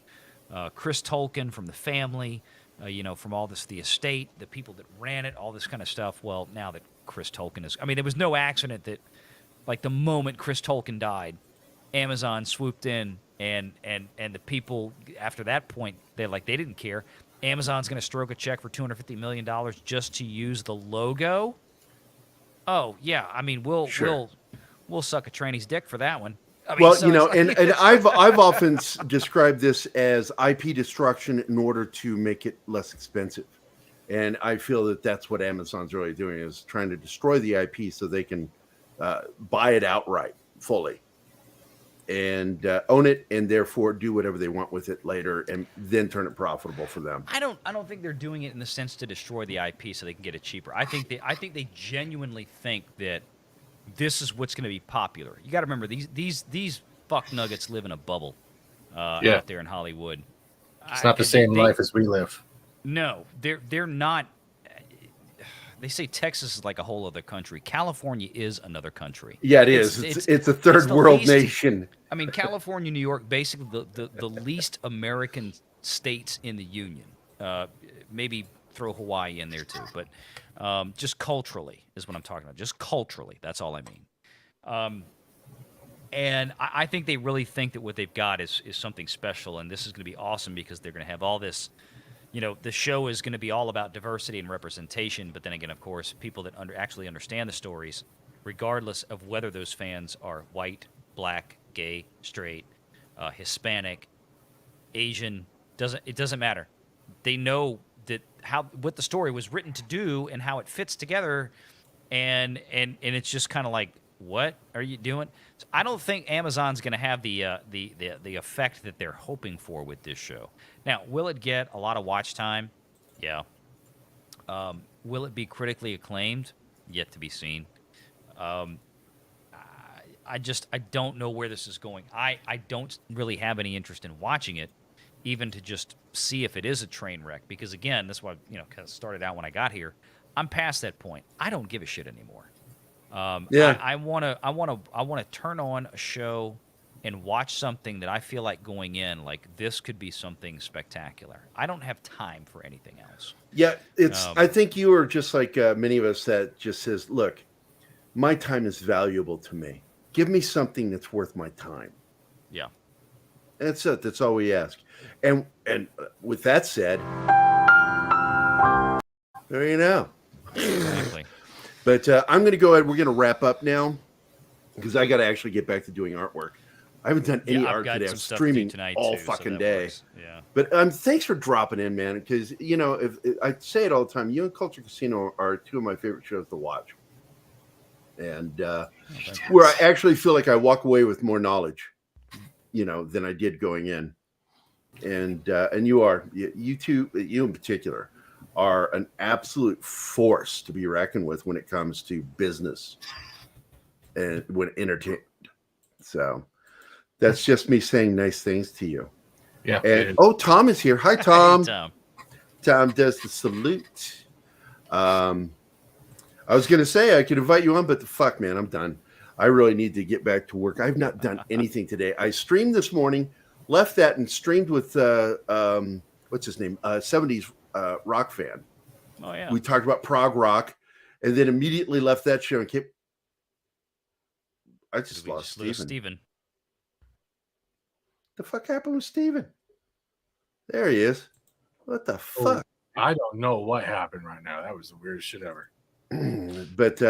Chris Tolkien, from the family, from all the estate, the people that ran it, all this kind of stuff. Well, now that Chris Tolkien is, I mean, there was no accident that, like, the moment Chris Tolkien died, Amazon swooped in, and the people after that point, they didn't care. Amazon's going to stroke a check for $250 million just to use the logo. Oh yeah, I mean we'll suck a trainee's dick for that one. I mean, and I've often described this as IP destruction in order to make it less expensive, and I feel that that's what Amazon's really doing, is trying to destroy the IP so they can buy it outright fully and own it, and therefore do whatever they want with it later, and then turn it profitable for them. I don't think they're doing it in the sense to destroy the IP so they can get it cheaper. I think they genuinely think that this is what's going to be popular. You got to remember these fuck nuggets live in a bubble out there in Hollywood. It's not the same life as we live. No, they're not. They say Texas is like a whole other country. California is another country. Yeah, it is. It's a third world nation. I mean, California, New York, basically the least American states in the union. Maybe throw Hawaii in there too, but just culturally is what I'm talking about. Just culturally, that's all I mean. And I think they really think that what they've got is something special, and this is going to be awesome because they're going to have all this. The show is going to be all about diversity and representation, but then again, of course, people that actually understand the stories, regardless of whether those fans are white, black, gay, straight, Hispanic, Asian, it doesn't matter. They know that what the story was written to do and how it fits together, and it's just kind of like, what are you doing? So I don't think Amazon's going to have the effect that they're hoping for with this show. Now, will it get a lot of watch time? Yeah. Will it be critically acclaimed? Yet to be seen. I don't know where this is going. I don't really have any interest in watching it, even to just see if it is a train wreck. Because again, that's why kind of started out when I got here. I'm past that point. I don't give a shit anymore. I want to turn on a show and watch something that I feel like going in, like this could be something spectacular. I don't have time for anything else. Yeah, I think you are just like many of us that just says, look, my time is valuable to me. Give me something that's worth my time. Yeah. That's it. That's all we ask. And with that said, there you know. Exactly. But I'm going to go ahead. We're going to wrap up now because I got to actually get back to doing artwork. I haven't done any art today. I'm streaming all fucking day. Yeah. But thanks for dropping in, man. Because if I say it all the time, you and Culture Casino are two of my favorite shows to watch, and where I actually feel like I walk away with more knowledge, than I did going in. And you two, you in particular, are an absolute force to be reckoned with when it comes to business and when entertainment. So that's just me saying nice things to you. Yeah. And Tom is here. Hi, Tom. Hey, Tom. Tom does the salute. I was going to say I could invite you on, but the fuck, man, I'm done. I really need to get back to work. I've not done anything today. I streamed this morning left that and streamed with what's his name, 70s rock fan. Oh yeah. We talked about prog rock, and then immediately left that show and came. I just lost Steven. The fuck happened with Steven? There he is. What the fuck? I don't know what happened right now. That was the weirdest shit ever. But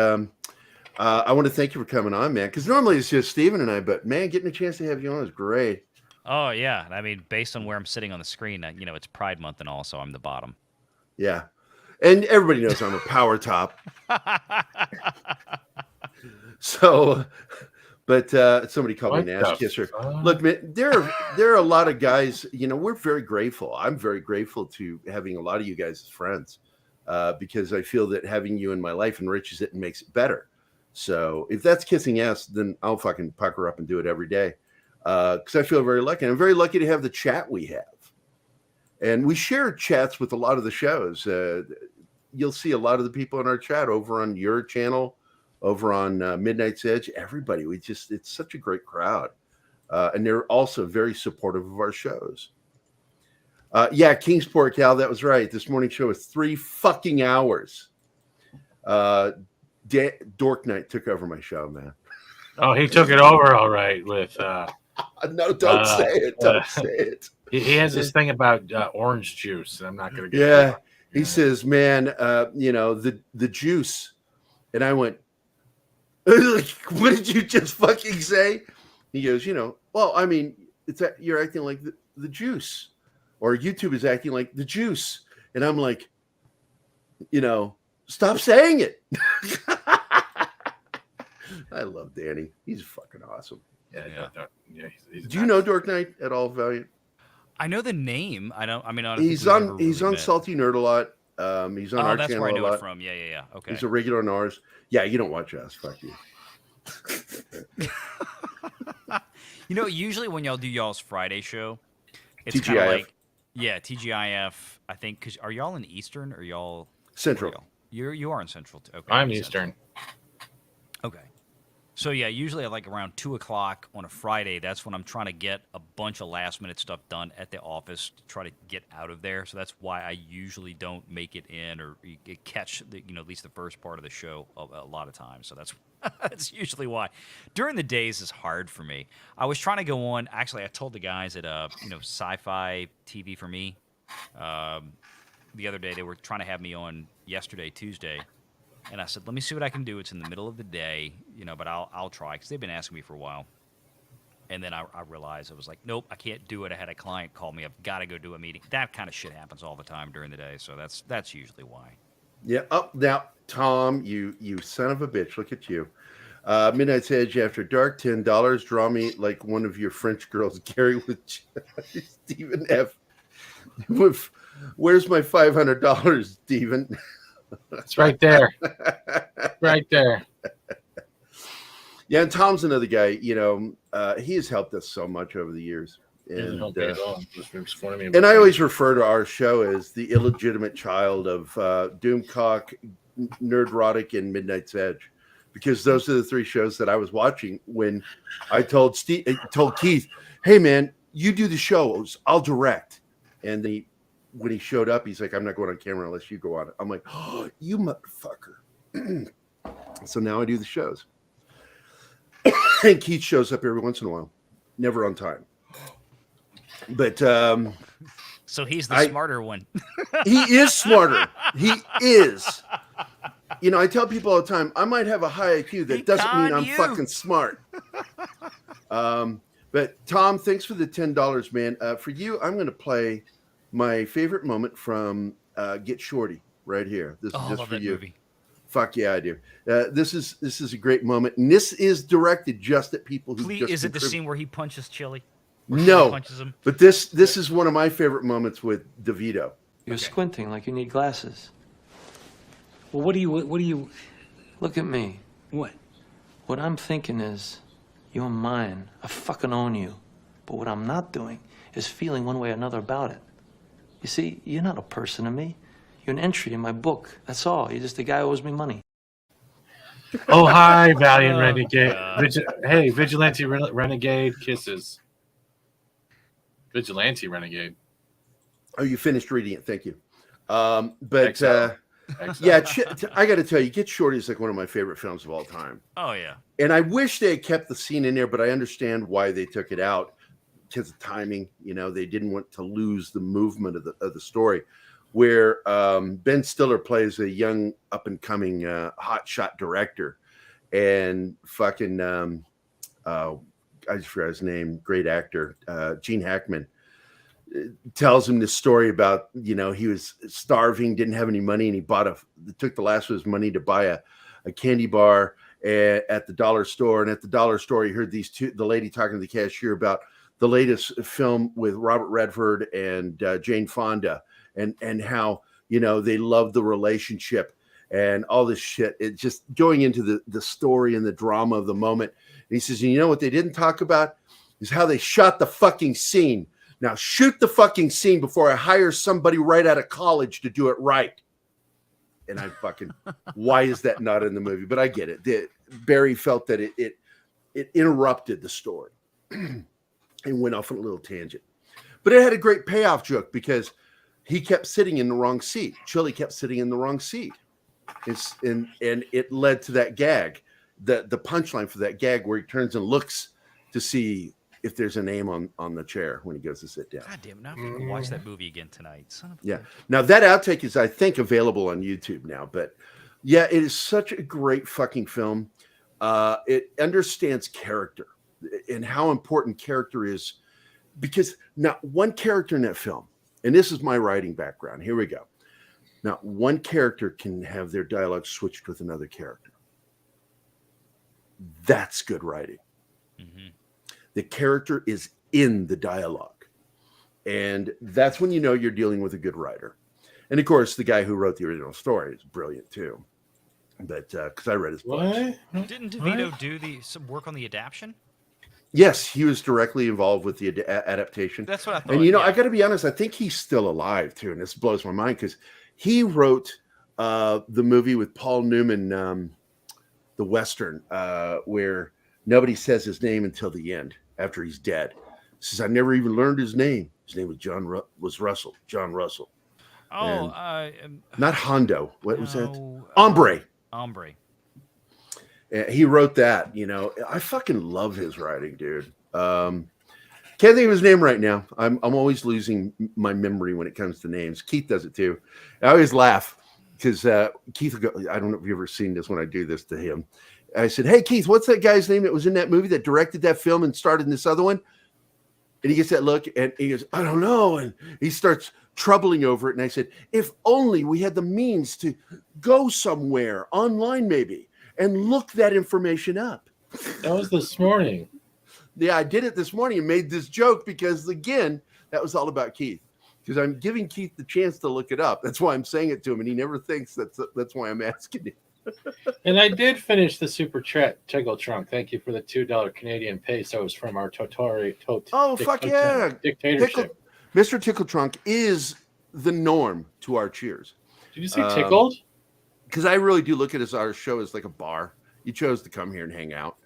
I want to thank you for coming on, man. Because normally it's just Steven and I, but man, getting a chance to have you on is great. Oh yeah, I mean, based on where I'm sitting on the screen, it's Pride Month and all, so I'm the bottom. Yeah, and everybody knows I'm a power top. So, but somebody called me an ass kisser. Look, man, there are a lot of guys. We're very grateful. I'm very grateful to having a lot of you guys as friends, because I feel that having you in my life enriches it and makes it better. So if that's kissing ass, then I'll fucking pucker up and do it every day. Because I feel very lucky. I'm very lucky to have the chat we have. And we share chats with a lot of the shows. You'll see a lot of the people in our chat over on your channel, over on Midnight's Edge. Everybody, it's such a great crowd. And they're also very supportive of our shows. Yeah, Kingsport, Cal, that was right. This morning's show was 3 fucking hours. Dork Knight took over my show, man. Oh, he took it over all right with... no, don't say it. Don't say it. He has this thing about orange juice, and I'm not going to get it. He says, man, the juice. And I went, what did you just fucking say? He goes, well, I mean, you're acting like the juice. Or YouTube is acting like the juice. And I'm like, stop saying it. I love Danny. He's fucking awesome. Do you know Dork Knight at all, Valiant? I know the name. I don't he's on Salty Nerd a lot. He's on our that's channel where I know a lot. it from. Yeah. Okay. He's a regular on ours. Yeah, you don't watch us. Fuck you. Usually when y'all do y'all's Friday show, it's TGIF. kind of like, TGIF. I think because are y'all in Eastern or y'all Central? You are in Central too. Okay, I'm Eastern. Okay. So yeah, usually at like around 2:00 on a Friday, that's when I'm trying to get a bunch of last minute stuff done at the office to try to get out of there. So that's why I usually don't make it in or catch at least the first part of the show a lot of times. So that's usually why. During the days is hard for me. I was trying to go on. Actually, I told the guys at Sci-Fi TV for me the other day. They were trying to have me on yesterday, Tuesday. And I said, let me see what I can do. It's in the middle of the day, but I'll try because they've been asking me for a while. And then I realized I was like, nope, I can't do it. I had a client call me. I've got to go do a meeting. That kind of shit happens all the time during the day. So that's usually why. Yeah. Oh, now, Tom, you son of a bitch. Look at you. Midnight's Edge After Dark, $10. Draw me like one of your French girls, Gary with Stephen F. Where's my $500, Stephen? It's right there. Right there. Yeah, and Tom's another guy, he has helped us so much over the years. And I always refer to our show as the illegitimate child of Doomcock, Nerdrotic, and Midnight's Edge. Because those are the 3 shows that I was watching when I told Keith, hey man, you do the shows, I'll direct. And when he showed up, he's like, I'm not going on camera unless you go on it. I'm like, oh, you motherfucker. So now I do the shows. And Keith shows up every once in a while. Never on time. But so he's the smarter one. He is smarter. He is. I tell people all the time, I might have a high IQ. That doesn't mean I'm fucking smart. But Tom, thanks for the $10, man. For you, I'm going to play my favorite moment from Get Shorty right here. This is just for you. Movie. Fuck yeah, I do. This is a great moment, and this is directed just at people who. Please, is it the scene where he punches Chili? No, punches him? But this is one of my favorite moments with DeVito. You're squinting like you need glasses. Well, what do you? Look at me. What? What I'm thinking is, you're mine. I fucking own you. But what I'm not doing is feeling one way or another about it. You see, you're not a person to me. You're an entry in my book. That's all. You're just a guy who owes me money. Oh, hi, Valiant Renegade. Hey, Vigilante Renegade kisses. Vigilante Renegade. Oh, you finished reading it. Thank you. But XL. yeah, I got to tell you, Get Shorty is like one of my favorite films of all time. Oh yeah. And I wish they had kept the scene in there, but I understand why they took it out because of timing. You know, they didn't want to lose the movement of the story. Where Ben Stiller plays a young up and coming hotshot director, and fucking I just forgot his name. Great actor, Gene Hackman. Tells him this story about, you know, he was starving, didn't have any money, and he took the last of his money to buy a candy bar at the dollar store. And at the dollar store, he heard the lady talking to the cashier about the latest film with Robert Redford and Jane Fonda, and how, you know, they love the relationship and all this shit. It just going into the story and the drama of the moment. And he says, you know what they didn't talk about is how they shot the fucking scene. Now shoot the fucking scene before I hire somebody right out of college to do it right. And I fucking, why is that not in the movie? But I get it. Barry felt that it interrupted the story and went off on a little tangent. But it had a great payoff joke because he kept sitting in the wrong seat. Chili kept sitting in the wrong seat. And it led to that gag, the punchline for that gag where he turns and looks to see if there's a name on the chair when he goes to sit down. God damn, now I'm gonna watch that movie again tonight. Son of a Yeah. Now that outtake is, I think, available on YouTube now. But yeah, it is such a great fucking film. It understands character and how important character is, because not one character in that film, and this is my writing background. Here we go. Not one character can have their dialogue switched with another character. That's good writing. Mm-hmm. The character is in the dialogue. And that's when you know you're dealing with a good writer. And of course, the guy who wrote the original story is brilliant too. But because I read his book. Didn't DeVito do some work on the adaptation? Yes, he was directly involved with the adaptation. That's what I thought. And you know, yeah. I got to be honest, I think he's still alive too. And this blows my mind because he wrote the movie with Paul Newman, the Western, where nobody says his name until the end after he's dead. He says, I never even learned his name. His name was Russell, John Russell. Oh, not Hondo. What was that? Hombre. He wrote that, you know. I fucking love his writing, dude. Can't think of his name right now. I'm always losing my memory when it comes to names. Keith does it too. I always laugh because Keith will go, I don't know if you've ever seen this when I do this to him. I said, hey, Keith, what's that guy's name that was in that movie that directed that film and starred in this other one? And he gets that look and he goes, I don't know. And he starts troubling over it. And I said, if only we had the means to go somewhere online maybe and look that information up. That was this morning. Yeah, I did it this morning and made this joke because, again, that was all about Keith. Because I'm giving Keith the chance to look it up. That's why I'm saying it to him. And he never thinks that's why I'm asking him. And I did finish the super chat Tickle Trunk. Thank you for the $2 Canadian pesos from our fuck yeah, dictatorship. Mr. Tickle Trunk is the norm to our cheers. Did you say tickled? Because I really do look at our show as like a bar. He chose to come here and hang out,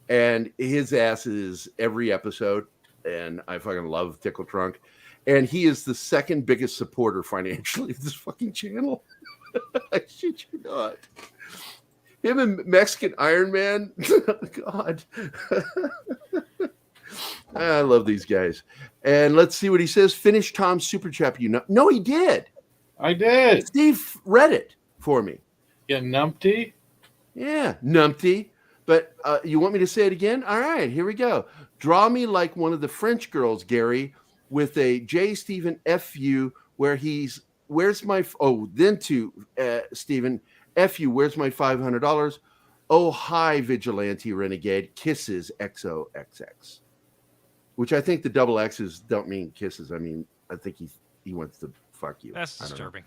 and his ass is every episode. And I fucking love Tickle Trunk, and he is the second biggest supporter financially of this fucking channel. I shit you not. Him and Mexican Iron Man. God. I love these guys. And let's see what he says. Finish Tom's super chat. You know? No, he did. I did. Steve read it for me. Yeah, numpty. Yeah, numpty. But you want me to say it again? All right, here we go. Draw me like one of the French girls, Gary, with a J. Stephen F.U. where he's, where's my, then to Stephen F.U. Where's my $500? Oh, hi, Vigilante Renegade. Kisses XOXX. Which I think the double X's don't mean kisses. I mean, I think he wants to fuck you. That's disturbing.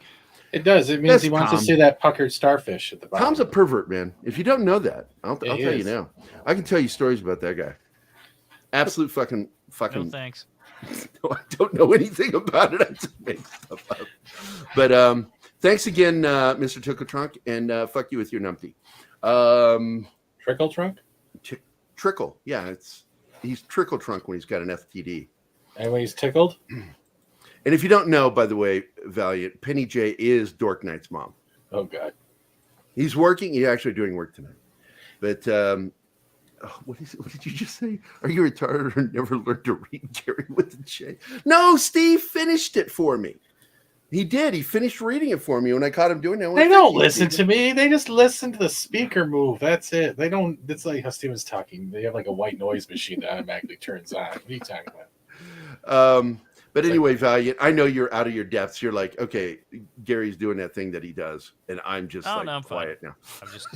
It does. It means he wants to see that puckered starfish at the bottom. Tom's a pervert, man. If you don't know that, I'll tell you now. I can tell you stories about that guy. Absolute fucking. No thanks. No, I don't know anything about it. I just make stuff up. But thanks again, Mr. Tickle Trunk, and fuck you with your numpty. Trickle Trunk? Trickle. Yeah, he's Trickle Trunk when he's got an FTD. Everybody's tickled. And if you don't know, by the way, Valiant, Penny J is Dork Knight's mom. Oh God. He's working. He's actually doing work tonight. But what did you just say? Are you retarded or never learned to read, Gary, with the J? No, Steve finished it for me. He did. He finished reading it for me when I caught him doing it. They don't listen to me. They just listen to the speaker move. That's it. They don't. It's like how Steven's talking. They have like a white noise machine that automatically turns on. What are you talking about? But anyway, Valiant, I know you're out of your depths. You're like, okay, Gary's doing that thing that he does, and I'm just I'm quiet fine. now. I'm just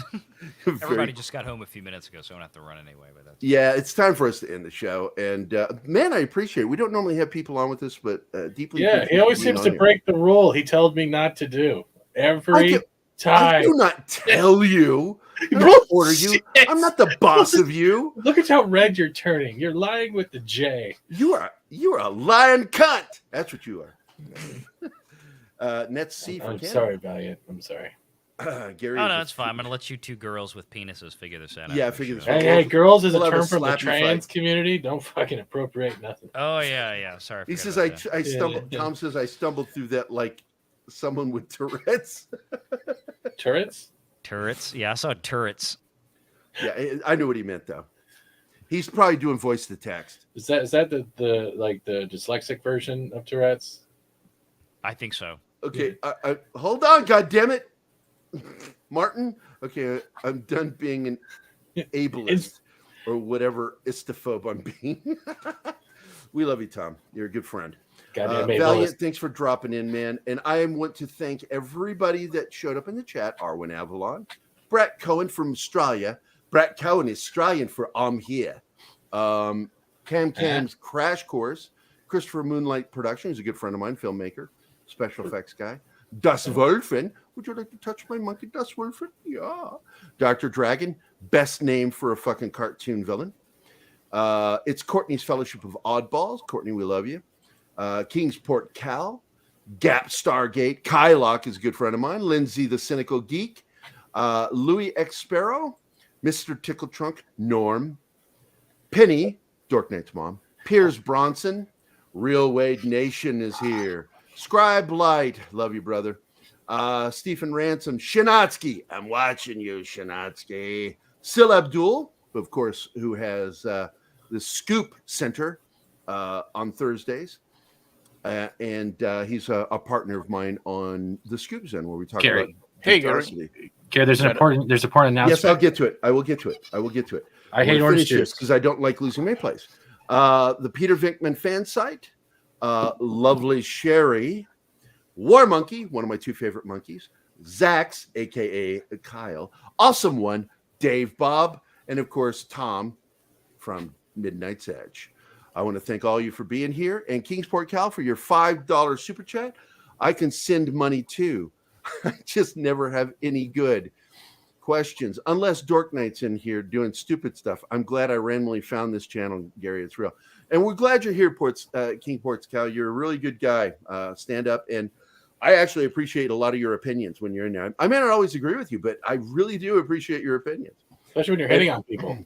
everybody just got home a few minutes ago, so I don't have to run anyway. But that's it's time for us to end the show. And man, I appreciate it. We don't normally have people on with us, but deeply. Yeah, he always seems to break the rule he told me not to do every time. I do not tell you. I don't order you. I'm not the boss of you. Look at how red you're turning. You're lying with the J. You are a lying cunt. That's what you are. Net C for I'm Canada. sorry, Valiant. I'm sorry. Gary. Oh no, it's fine. I'm gonna let you two girls with penises figure this out. Yeah, figure this out. Hey, girls is We'll a have term a from the slappy trans fight. community. Don't fucking appropriate nothing. Oh yeah. Sorry. He says I stumbled. Tom says I stumbled through that like someone with Tourette's. Turrets? Turrets. Yeah, I saw turrets. Yeah, I knew what he meant though. He's probably doing voice to text. Is that the like the dyslexic version of Tourette's? I think so. Okay, I hold on, goddammit. Martin. Okay, I'm done being an ableist or whatever istophobe I'm being. We love you, Tom. You're a good friend. Valiant, thanks for dropping in, man. And I want to thank everybody that showed up in the chat. Arwen Avalon, Brett Cohen from Australia. Brett Cohen is Australian for I'm here. Cam's Crash Course. Christopher Moonlight Production. He's a good friend of mine, filmmaker, special effects guy. Das Wolfen. Would you like to touch my monkey, Das Wolfen? Yeah. Dr. Dragon. Best name for a fucking cartoon villain. It's Courtney's Fellowship of Oddballs. Courtney, we love you. Kingsport Cal. Gap Stargate. Kylock is a good friend of mine. Lindsay the Cynical Geek. Louis X Sparrow. Mr. Tickle Trunk. Norm. Penny. Dork Knight's mom. Piers Bronson. Real Wade Nation is here. Scribe Light. Love you, brother. Stephen Ransom. Shinatsky. I'm watching you, Shinatsky. Sil Abdul, of course, who has the Scoop Center on Thursdays. And he's a partner of mine on the Scoop Zen, where we talk about Gary. Okay, there's an important announcement. Yes, I'll get to it. I will get to it. I hate orange juice because I don't like losing my place. The Peter Vinkman fan site, Lovely Sherry, War Monkey, one of my two favorite monkeys, Zax, aka Kyle, Awesome One, Dave Bob, and of course Tom from Midnight's Edge. I want to thank all you for being here, and Kingsport Cal for your $5 super chat. I can send money too. I just never have any good questions unless Dork Knight's in here doing stupid stuff. I'm glad I randomly found this channel, Gary. It's real, and we're glad you're here, King Ports Cal. You're a really good guy. Stand up, and I actually appreciate a lot of your opinions when you're in there. I may not always agree with you, but I really do appreciate your opinions, especially when you're hitting on people.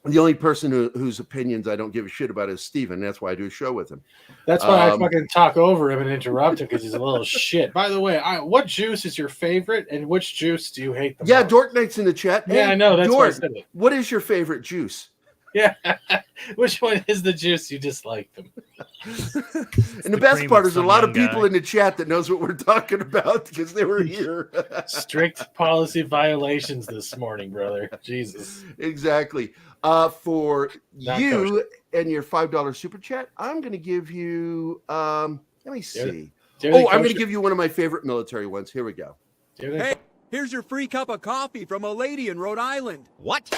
The only person whose opinions I don't give a shit about is Steven. That's why I do a show with him. That's why I fucking talk over him and interrupt him because he's a little shit. By the way, what juice is your favorite and which juice do you hate the most? Yeah, Dork Knight's in the chat. Yeah, I know. That's why I said it. What is your favorite juice? Yeah. Which one is the juice you dislike them? And the best part is a lot of people in the chat that knows what we're talking about because they were here. Strict policy violations this morning, brother. Jesus. Exactly. For you and your $5 super chat, I'm going to give you, let me see. I'm going to give you one of my favorite military ones. Here we go. Hey, here's your free cup of coffee from a lady in Rhode Island. What?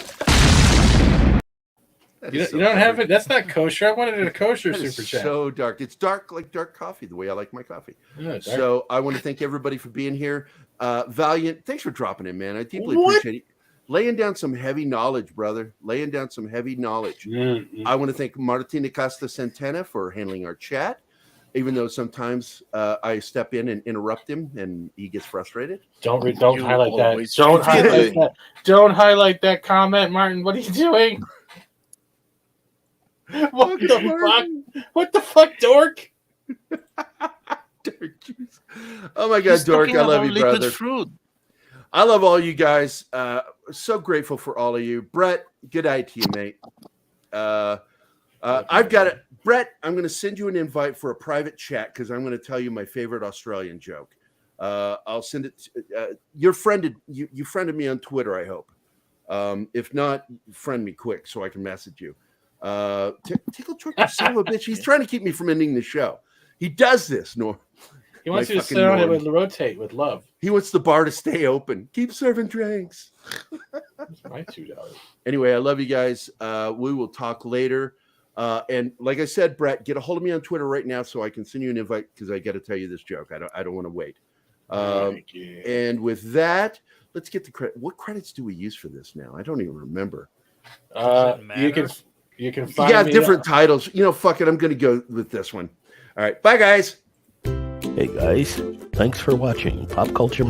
You don't have it? That's not kosher. I wanted a kosher super chat. So dark. It's dark like dark coffee, the way I like my coffee. Yeah, so I want to thank everybody for being here. Valiant, thanks for dropping in, man. I deeply appreciate it. Laying down some heavy knowledge, brother. Laying down some heavy knowledge. Mm-hmm. I want to thank Martina Costa Santana for handling our chat, even though sometimes I step in and interrupt him and he gets frustrated. Don't highlight that. Don't highlight that. Don't highlight that comment, Martin. What are you doing? What the fuck? What the fuck, dork? Dork juice. Oh my God, He's Dork, talking I love about you, liquid brother. fruit. I love all you guys. So grateful for all of you. Brett, good night to you, mate. I've got it. Brett, I'm going to send you an invite for a private chat because I'm going to tell you my favorite Australian joke. I'll send it. You friended me on Twitter, I hope. If not, friend me quick so I can message you. Tickle Truck, you son of a bitch. He's trying to keep me from ending the show. He does this, Norm. He wants you to sit on it with rotate with love. He wants the bar to stay open. Keep serving drinks. That's my $2. Anyway, I love you guys. We will talk later. And like I said, Brett, get a hold of me on Twitter right now so I can send you an invite because I got to tell you this joke. I don't want to wait. And with that, let's get the credit. What credits do we use for this now? I don't even remember. You can find me different titles. Fuck it. I'm going to go with this one. All right. Bye, guys. Hey, guys. Thanks for watching Pop Culture